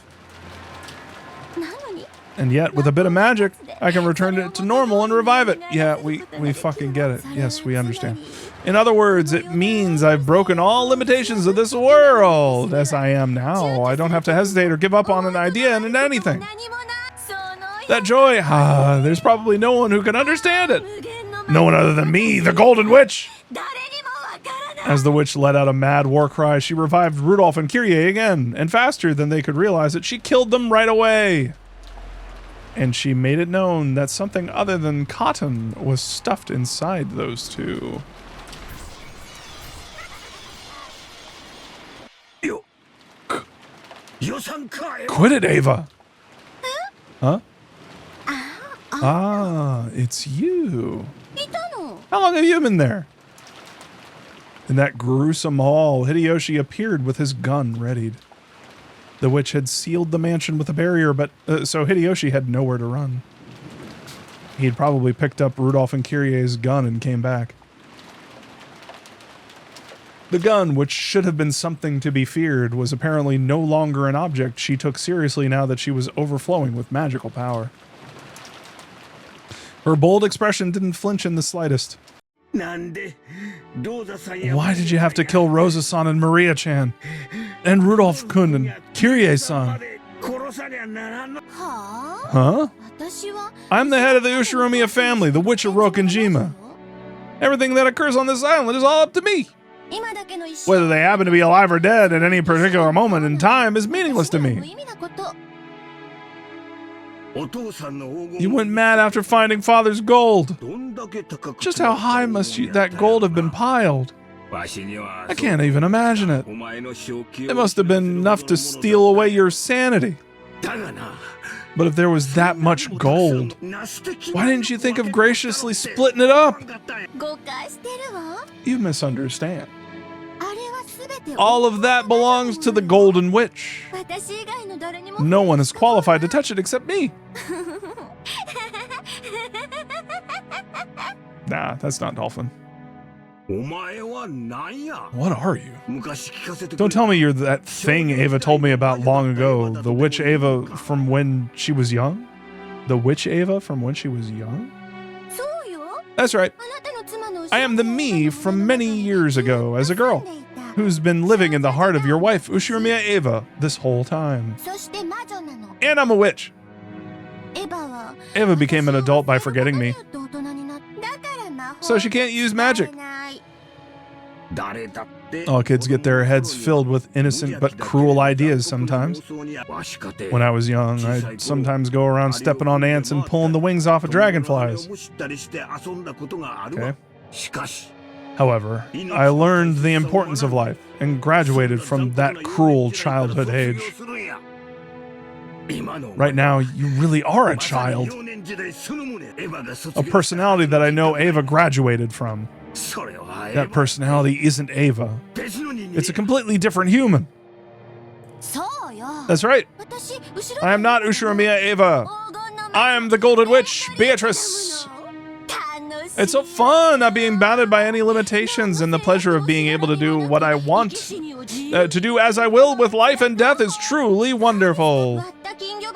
And yet, with a bit of magic, I can return it to normal and revive it. Yeah, we fucking get it. Yes, we understand. In other words, it means I've broken all limitations of this world. As I am now, I don't have to hesitate or give up on an idea and in anything. That joy, there's probably no one who can understand it. No one other than me, the Golden Witch. As the witch let out a mad war cry, she revived Rudolph and Kyrie again, and faster than they could realize it, she killed them right away. And she made it known that something other than cotton was stuffed inside those two. Quit it, Ava! Huh? It's you. How long have you been there? In that gruesome hall, Hideyoshi appeared with his gun readied. The witch had sealed the mansion with a barrier, but so Hideyoshi had nowhere to run. He'd probably picked up Rudolph and Kyrie's gun and came back. The gun, which should have been something to be feared, was apparently no longer an object she took seriously now that she was overflowing with magical power. Her bold expression didn't flinch in the slightest. Why did you have to kill Rosa-san and Maria-chan? And Rudolph-kun and Kyrie-san? Huh? I'm the head of the Ushiromiya family, the Witch of Rokenjima. Everything that occurs on this island is all up to me. Whether they happen to be alive or dead at any particular moment in time is meaningless to me. You went mad after finding Father's gold. Just how high must that gold have been piled? I can't even imagine it. It must have been enough to steal away your sanity. But if there was that much gold, why didn't you think of graciously splitting it up? You misunderstand. All of that belongs to the Golden Witch. No one is qualified to touch it except me. Nah, that's not Dolphin. What are you? Don't tell me you're that thing Ava told me about long ago. The witch Ava from when she was young? The witch Ava from when she was young? That's right. I am the me from many years ago as a girl, who's been living in the heart of your wife, Ushiromiya Ava, this whole time. And I'm a witch. Ava became an adult by forgetting me, so she can't use magic. All kids get their heads filled with innocent but cruel ideas sometimes. When I was young, I'd sometimes go around stepping on ants and pulling the wings off of dragonflies. Okay. However, I learned the importance of life and graduated from that cruel childhood age. Right now, you really are a child. A personality that I know Ava graduated from. That personality isn't Ava. It's a completely different human. That's right. I am not Ushiromiya Ava. I am the Golden Witch, Beatrice. It's so fun not being bounded by any limitations, and the pleasure of being able to do what I want. To do as I will with life and death is truly wonderful.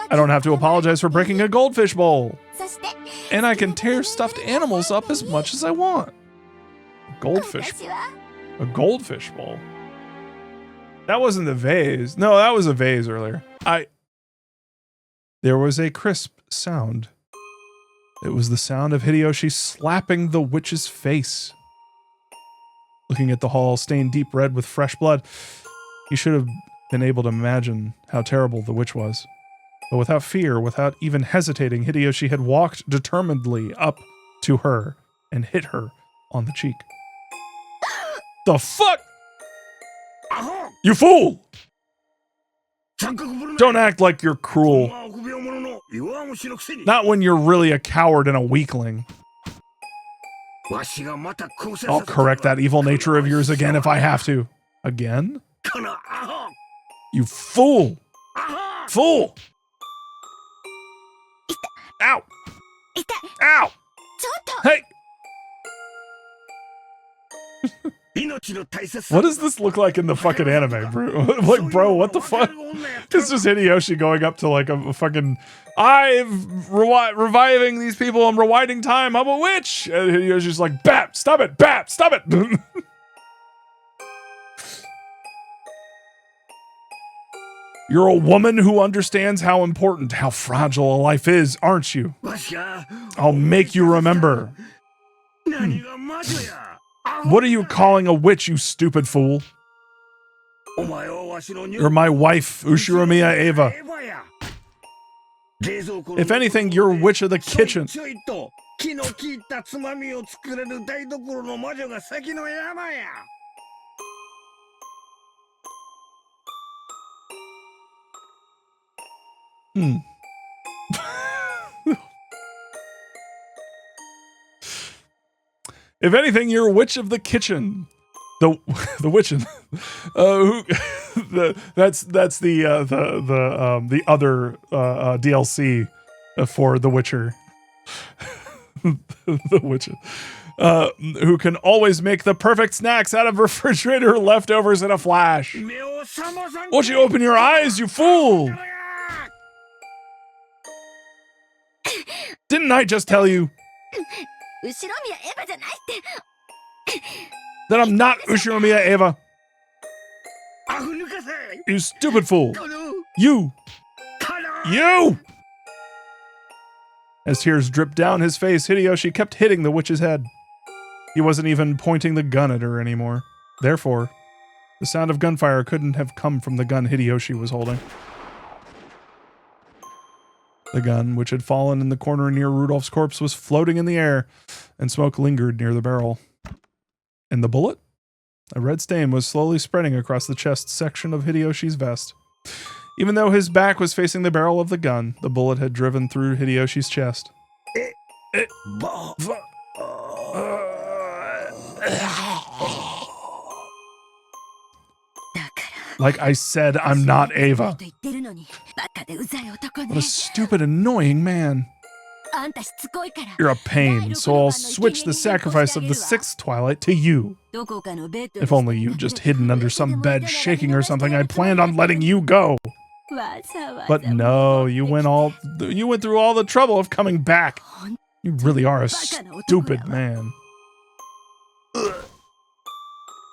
I don't have to apologize for breaking a goldfish bowl. And I can tear stuffed animals up as much as I want. Goldfish. A goldfish bowl. That wasn't the vase. No, that was a vase earlier. There was a crisp sound. It was the sound of Hideyoshi slapping the witch's face. Looking at the hall stained deep red with fresh blood, he should have been able to imagine how terrible the witch was. But without fear, without even hesitating, Hideyoshi had walked determinedly up to her and hit her on the cheek. The fuck? You fool! Don't act like you're cruel. Not when you're really a coward and a weakling. I'll correct that evil nature of yours again if I have to. Again? You fool! Fool! Ow! Ow! Hey! What does this look like in the fucking anime, bro? Like, bro, what the fuck? It's just Hideyoshi going up to like a fucking, reviving these people. I'm rewinding time. I'm a witch. And Hideyoshi's like, Bap, stop it. Bap, stop it. You're a woman who understands how important, how fragile a life is, aren't you? I'll make you remember. What are you calling a witch, you stupid fool? You're my wife, Ushiromiya Ava. If anything, you're witch of the kitchen. If anything, you're a witch of the kitchen. The witchin. That's the other DLC for The Witcher. The witchin. Who can always make the perfect snacks out of refrigerator leftovers in a flash. Won't you open your eyes, you fool? Didn't I just tell you? That I'm not Ushinomiya Eva. You stupid fool. You. As tears dripped down his face, Hideyoshi kept hitting the witch's head. He wasn't even pointing the gun at her anymore. Therefore, the sound of gunfire couldn't have come from the gun Hideyoshi was holding. The gun, which had fallen in the corner near Rudolph's corpse, was floating in the air, and smoke lingered near the barrel. And the bullet? A red stain was slowly spreading across the chest section of Hideyoshi's vest. Even though his back was facing the barrel of the gun, the bullet had driven through Hideyoshi's chest. Like I said, I'm not Ava. What a stupid, annoying man. You're a pain, so I'll switch the sacrifice of the sixth twilight to you. If only you'd just hidden under some bed shaking or something, I planned on letting you go. But no, you went through all the trouble of coming back. You really are a stupid man.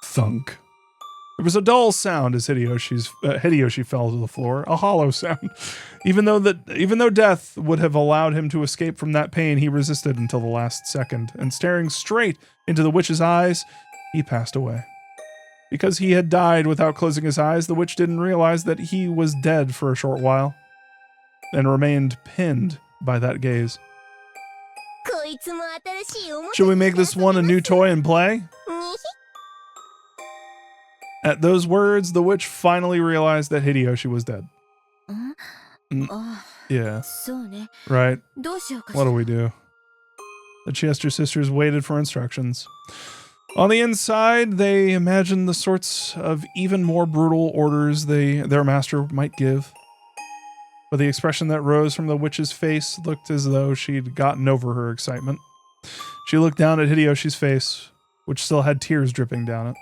Thunk. There was a dull sound as Hideyoshi fell to the floor, a hollow sound. Even though death would have allowed him to escape from that pain, he resisted until the last second, and staring straight into the witch's eyes, he passed away. Because he had died without closing his eyes, the witch didn't realize that he was dead for a short while, and remained pinned by that gaze. Should we make this one a new toy and play? At those words, the witch finally realized that Hideyoshi was dead. Yeah. Right. What do we do? The Chester sisters waited for instructions. On the inside, they imagined the sorts of even more brutal orders their master might give. But the expression that rose from the witch's face looked as though she'd gotten over her excitement. She looked down at Hideyoshi's face, which still had tears dripping down it.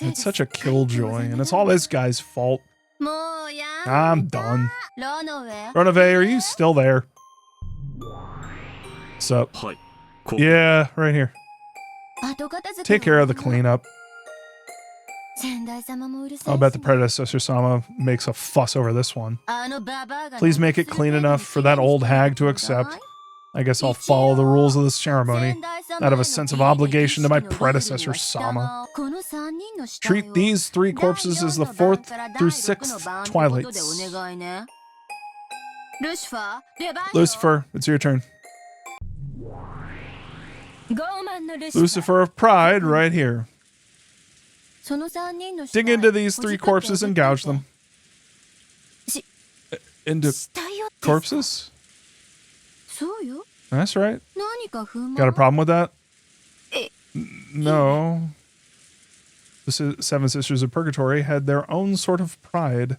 It's such a killjoy, and it's all this guy's fault. I'm done. Ronove, are you still there? Sup? Yeah, right here. Take care of the cleanup. I'll bet the predecessor Sama makes a fuss over this one. Please make it clean enough for that old hag to accept. I guess I'll follow the rules of this ceremony, out of a sense of obligation to my predecessor Sama. Treat these three corpses as the fourth through sixth twilights. Lucifer, it's your turn. Lucifer of Pride, right here. Dig into these three corpses and gouge them. Into corpses? That's right. Got a problem with that? No. The Seven Sisters of Purgatory had their own sort of pride.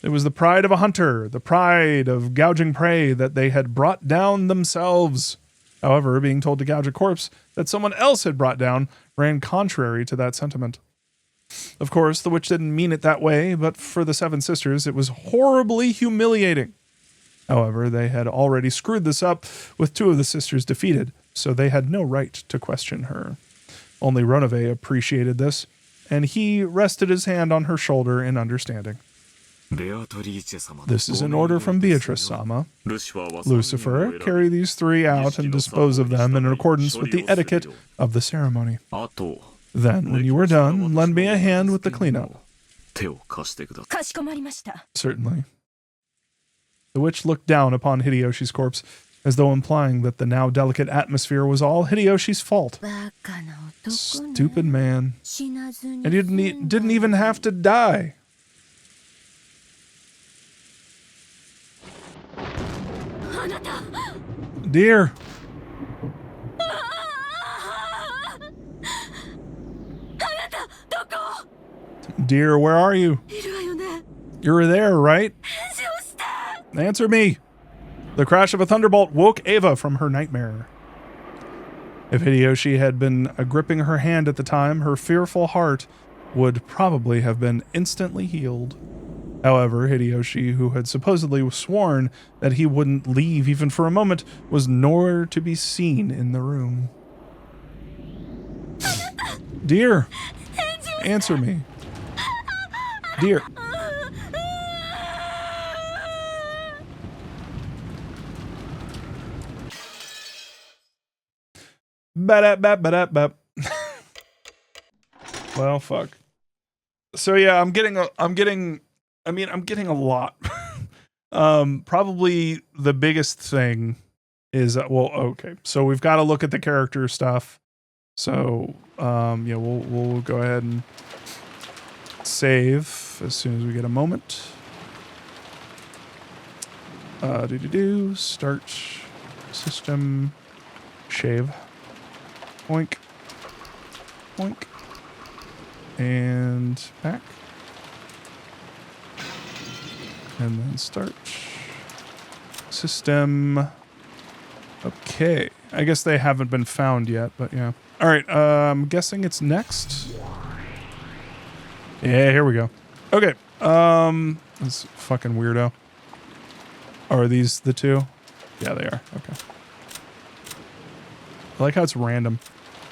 It was the pride of a hunter, the pride of gouging prey that they had brought down themselves. However, being told to gouge a corpse that someone else had brought down ran contrary to that sentiment. Of course, the witch didn't mean it that way, but for the Seven Sisters, it was horribly humiliating. However, they had already screwed this up with two of the sisters defeated, so they had no right to question her. Only Ronove appreciated this, and he rested his hand on her shoulder in understanding. This is an order from Beatrice-sama. Lucifer, carry these three out and dispose of them in accordance with the etiquette of the ceremony. Then, when you are done, lend me a hand with the cleanup. Certainly. The witch looked down upon Hideyoshi's corpse, as though implying that the now delicate atmosphere was all Hideyoshi's fault. Stupid man. And you didn't even have to die. Dear. Dear, where are you? You're there, right? Answer me. The crash of a thunderbolt woke Eva from her nightmare. If Hideyoshi had been gripping her hand at the time, her fearful heart would probably have been instantly healed. However, Hideyoshi, who had supposedly sworn that he wouldn't leave even for a moment, was nowhere to be seen in the room. Dear, answer me. Dear. Ba-da-ba-ba-da-ba. Well, fuck. So yeah, I'm getting a lot. Probably the biggest thing is well, okay. So we've got to look at the character stuff. So yeah, we'll go ahead and save as soon as we get a moment. Start system shave. Oink. Oink. And back. And then start system. Okay. I guess they haven't been found yet, but yeah. All right. I'm guessing it's next. Yeah, here we go. Okay. This fucking weirdo. Are these the two? Yeah, they are. Okay. I like how it's random.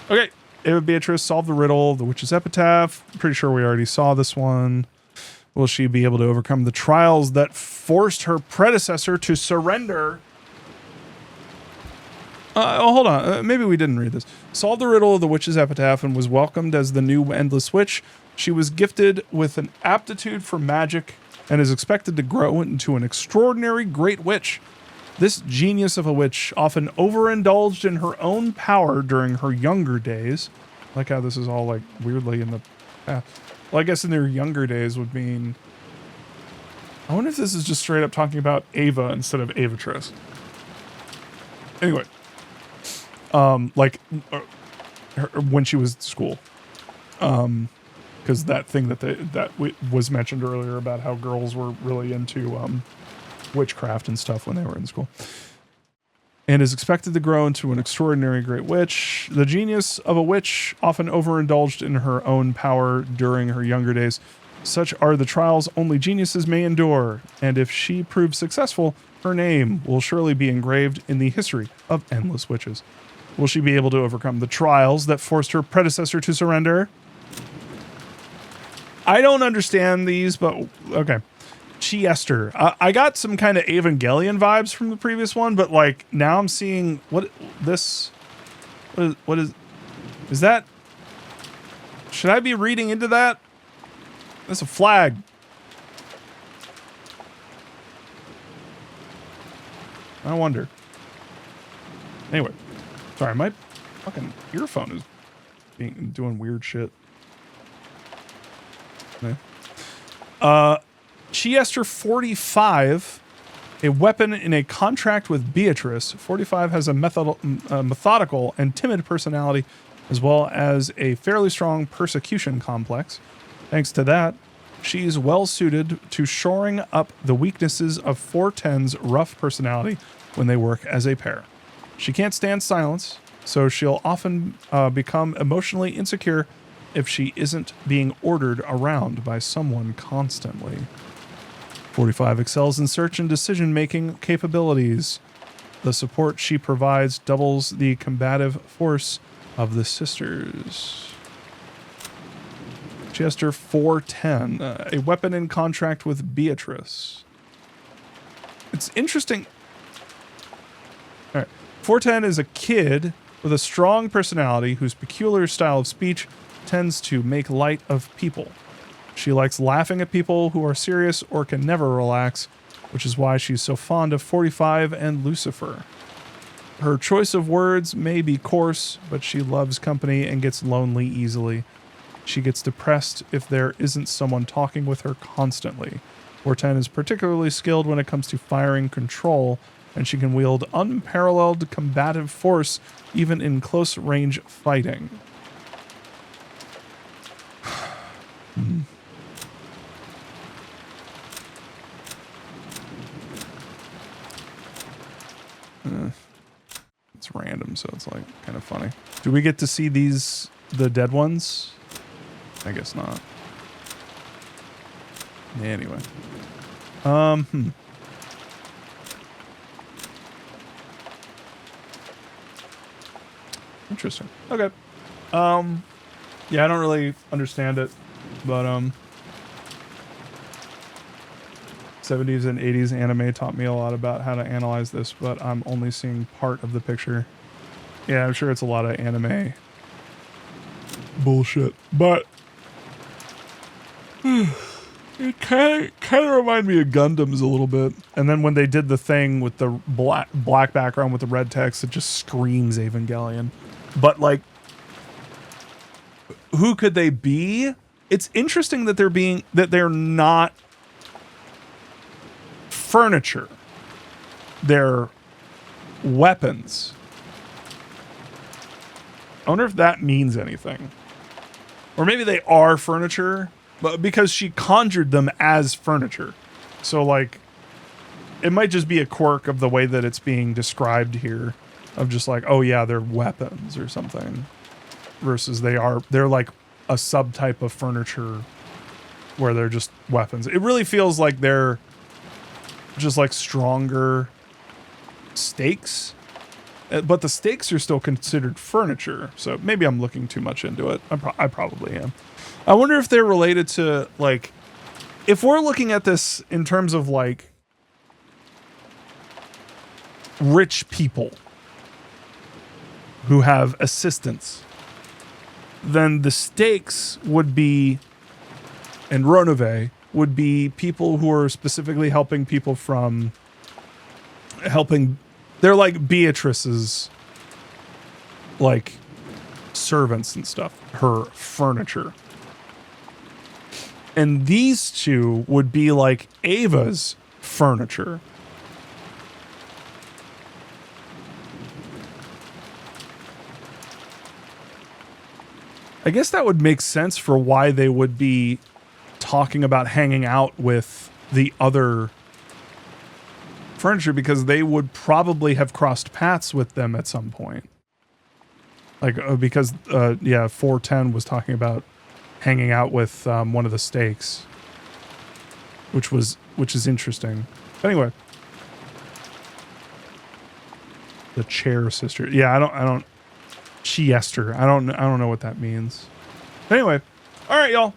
Okay. Ava Beatrice, solve the riddle, the witch's epitaph. I'm pretty sure we already saw this one. Will she be able to overcome the trials that forced her predecessor to surrender? Hold on. Maybe we didn't read this. Solved the riddle of the witch's epitaph and was welcomed as the new Endless Witch. She was gifted with an aptitude for magic and is expected to grow into an extraordinary great witch. This genius of a witch often overindulged in her own power during her younger days. I like how this is all like weirdly in the past. Well, I guess in their younger days would mean... I wonder if this is just straight up talking about Ava instead of Avatrice. Anyway. When she was at school. Because that thing that was mentioned earlier about how girls were really into witchcraft and stuff when they were in school. And is expected to grow into an extraordinary great witch. The genius of a witch often overindulged in her own power during her younger days. Such are the trials only geniuses may endure, and if she proves successful, her name will surely be engraved in the history of endless witches. Will she be able to overcome the trials that forced her predecessor to surrender? I don't understand these, but okay. Chiester. I got some kind of Evangelion vibes from the previous one, but like now I'm seeing what is that? Should I be reading into that? That's a flag. I wonder. Anyway, sorry, my fucking earphone is doing weird shit. Yeah. Chiester 45, a weapon in a contract with Beatrice. 45 has a methodical and timid personality, as well as a fairly strong persecution complex. Thanks to that, she's well suited to shoring up the weaknesses of 410's rough personality when they work as a pair. She can't stand silence, so she'll often become emotionally insecure if she isn't being ordered around by someone constantly. 45 excels in search and decision-making capabilities. The support she provides doubles the combative force of the sisters. Chester 410, a weapon in contract with Beatrice. It's interesting. All right. 410 is a kid with a strong personality whose peculiar style of speech tends to make light of people. She likes laughing at people who are serious or can never relax, which is why she's so fond of 45 and Lucifer. Her choice of words may be coarse, but she loves company and gets lonely easily. She gets depressed if there isn't someone talking with her constantly. 410 is particularly skilled when it comes to firing control, and she can wield unparalleled combative force even in close-range fighting. It's random, so it's like kind of funny. Do we get to see the dead ones? I guess not. Anyway. Interesting. Okay. Yeah, I don't really understand it, but 70s and 80s anime taught me a lot about how to analyze this, but I'm only seeing part of the picture. Yeah, I'm sure it's a lot of anime bullshit, but it kind of reminded me of Gundams a little bit. And then when they did the thing with the black background with the red text, it just screams Evangelion. But like, who could they be? It's interesting that they're not furniture. They're weapons. I wonder if that means anything. Or maybe they are furniture, but because she conjured them as furniture. So like, it might just be a quirk of the way that it's being described here, of just like, oh yeah, they're weapons or something, versus they're like a subtype of furniture where they're just weapons. It really feels like they're just like stronger stakes, but the stakes are still considered furniture. So maybe I'm looking too much into it. I probably am. I wonder if they're related to, like, if we're looking at this in terms of like rich people who have assistants, then the stakes would be, and Ronove would be people who are specifically helping people from they're like Beatrice's like servants and stuff, her furniture. And these two would be like Ava's furniture. I guess that would make sense for why they would be talking about hanging out with the other furniture, because they would probably have crossed paths with them at some point. Like, because, 410 was talking about hanging out with one of the stakes, which is interesting. Anyway, the chair sister. Yeah, I don't. Chiester. I don't know what that means. Anyway, all right, y'all.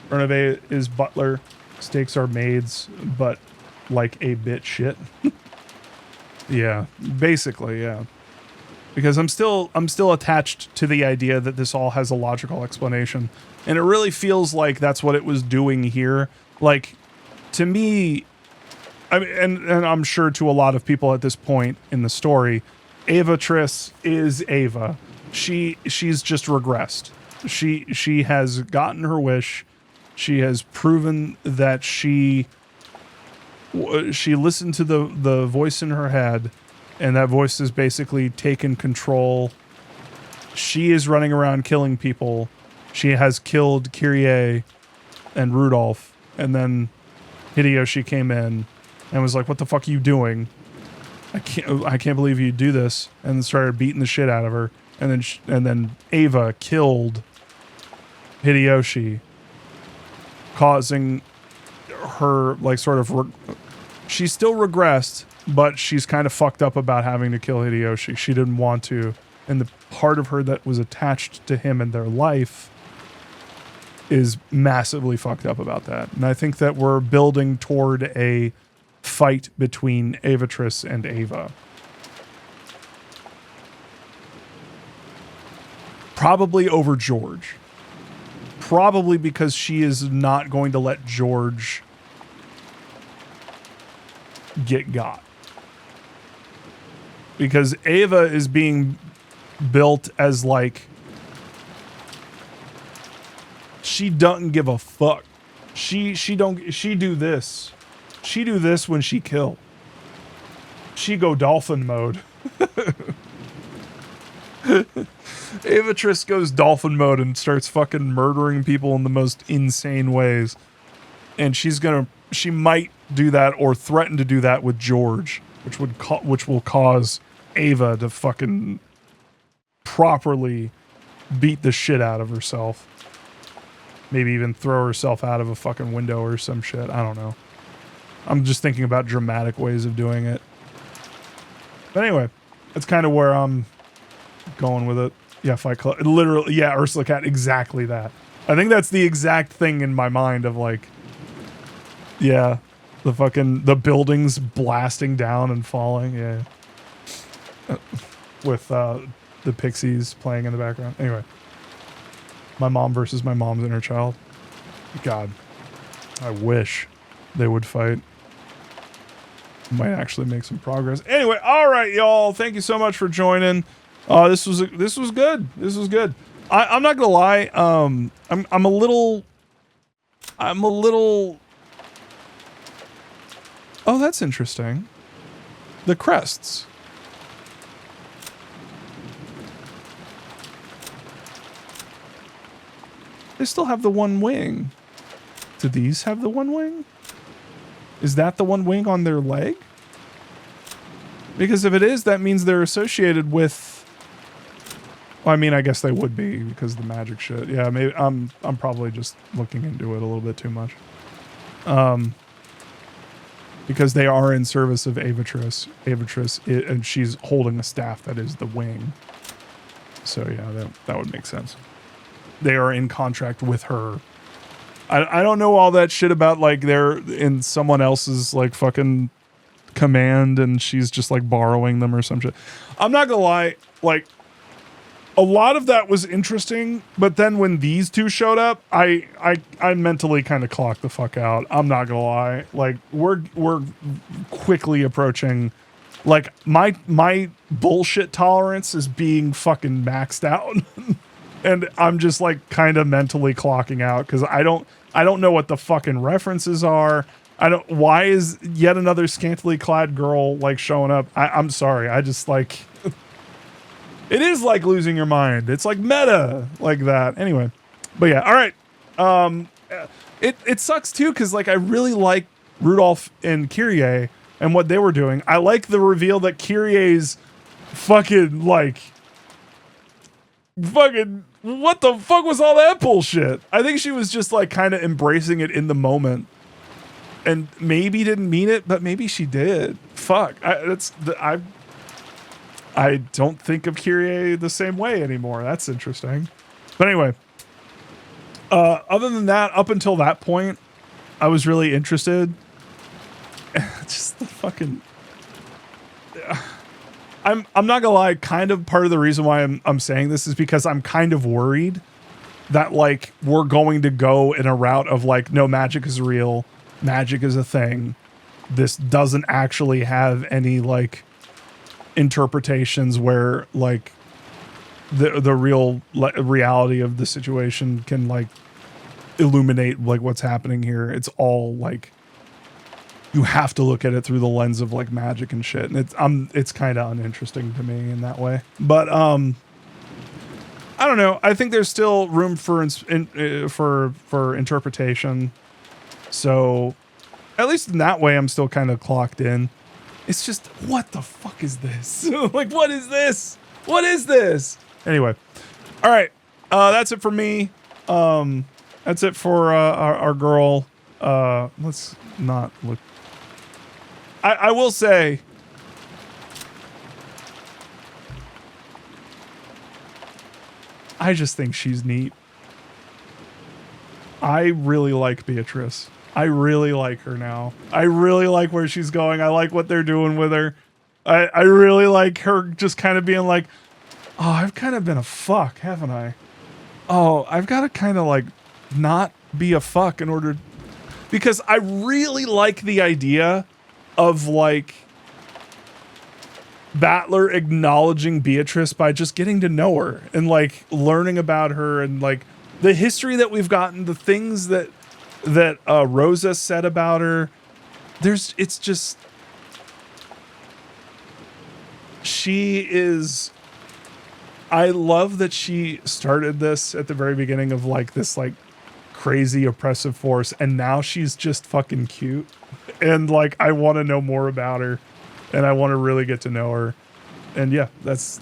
Renove is butler. Stakes are maids, but like a bit shit. Yeah, basically, yeah. Because I'm still attached to the idea that this all has a logical explanation, and it really feels like that's what it was doing here. Like, to me, I mean, and I'm sure to a lot of people at this point in the story, Ava Triss is Ava. She's just regressed. She has gotten her wish. She has proven that she listened to the voice in her head, and that voice has basically taken control. She is running around killing people. She has killed Kyrie and Rudolph, and then Hideyoshi came in and was like, "What the fuck are you doing? I can't believe you do this," and started beating the shit out of her. And then Ava killed Hideyoshi, causing her, like, sort of she's still regressed, but she's kind of fucked up about having to kill Hideyoshi. She didn't want to, and the part of her that was attached to him in their life is massively fucked up about that. And I think that we're building toward a fight between Avatrice and Ava. Probably over George. Probably because she is not going to let George get got. Because Ava is being built as like, she doesn't give a fuck. She do this. She do this when she kill. She go dolphin mode. Avatrice goes dolphin mode and starts fucking murdering people in the most insane ways. And she might do that or threaten to do that with George, which will cause Ava to fucking properly beat the shit out of herself. Maybe even throw herself out of a fucking window or some shit. I don't know. I'm just thinking about dramatic ways of doing it. But anyway, that's kind of where I'm going with it. Yeah, Fight Club. Literally, yeah, Ursula Cat. Exactly that. I think that's the exact thing in my mind of like, yeah, the buildings blasting down and falling. Yeah, with the Pixies playing in the background. Anyway, my mom versus my mom's inner child. God, I wish they would fight. Might actually make some progress. Anyway, all right, y'all. Thank you so much for joining. This was good. This was good. I'm not gonna lie. I'm a little. Oh, that's interesting. The crests. They still have the one wing. Do these have the one wing? Is that the one wing on their leg? Because if it is, that means they're associated with... Well, I mean, I guess they would be because of the magic shit. Yeah, maybe I'm probably just looking into it a little bit too much. Because they are in service of Avatris. And she's holding a staff that is the wing. So yeah, that would make sense. They are in contract with her. I don't know all that shit about like they're in someone else's like fucking command and she's just like borrowing them or some shit. I'm not gonna lie, like a lot of that was interesting, but then when these two showed up, I mentally kind of clocked the fuck out. I'm not gonna lie. Like we're quickly approaching like my bullshit tolerance is being fucking maxed out. And I'm just like kind of mentally clocking out because I don't know what the fucking references are. Why is yet another scantily clad girl like showing up? I'm sorry. I just like, it is like losing your mind. It's like meta like that. Anyway, but yeah. All right. It sucks too. Cause like I really like Rudolph and Kyrie and what they were doing. I like the reveal that Kyrie's fucking what the fuck was all that bullshit? I think she was just like kind of embracing it in the moment and maybe didn't mean it, but maybe she did. Fuck. I don't think of Kyrie the same way anymore. That's interesting. But anyway, other than that, up until that point, I was really interested. Just the fucking... I'm not gonna lie, kind of part of the reason why I'm saying this is because I'm kind of worried that like we're going to go in a route of like, no, magic is real, magic is a thing. This doesn't actually have any like interpretations where like the real reality of the situation can like illuminate like what's happening here. It's all like you have to look at it through the lens of like magic and shit. And it's kind of uninteresting to me in that way. But I don't know. I think there's still room for interpretation. So at least in that way, I'm still kind of clocked in. It's just, what the fuck is this? Like, what is this? What is this? Anyway. All right. That's it for me. That's it for our girl. Let's not look. I will say, I just think she's neat. I really like Beatrice. I really like her now. I really like where she's going. I like what they're doing with her. I really like her just kind of being like, oh, I've kind of been a fuck, haven't I? Oh, I've got to kind of like not be a fuck in order... Because I really like the idea of like Battler acknowledging Beatrice by just getting to know her and like learning about her and like the history that we've gotten, the things that Rosa said about her. It's just, she is, I love that she started this at the very beginning of like this like crazy oppressive force, and now she's just fucking cute. And like, I want to know more about her and I want to really get to know her. And yeah, that's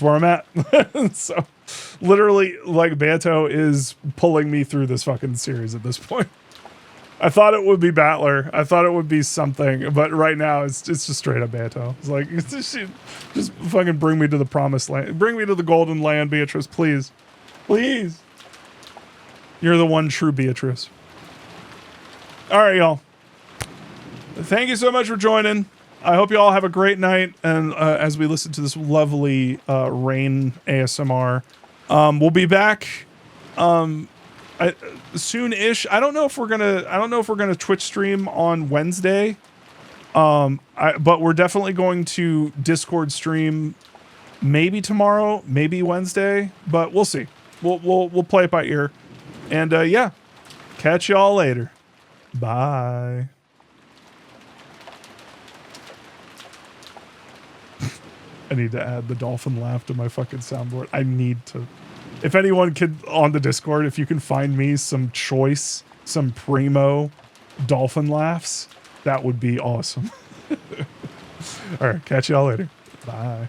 where I'm at. So literally like Beto is pulling me through this fucking series at this point. I thought it would be Battler. I thought it would be something, but right now it's just straight up Beto. It's like, just fucking bring me to the promised land. Bring me to the golden land, Beatrice, please. Please. You're the one true Beatrice. All right, y'all. Thank you so much for joining. I hope you all have a great night. And as we listen to this lovely rain ASMR, we'll be back soon-ish. I don't know if we're gonna Twitch stream on Wednesday. But we're definitely going to Discord stream maybe tomorrow, maybe Wednesday, but we'll see. We'll play it by ear. And yeah, catch y'all later. Bye. I need to add the dolphin laugh to my fucking soundboard. I need to. If anyone could, on the Discord, if you can find me some choice, some primo dolphin laughs, that would be awesome. All right, catch y'all later. Bye.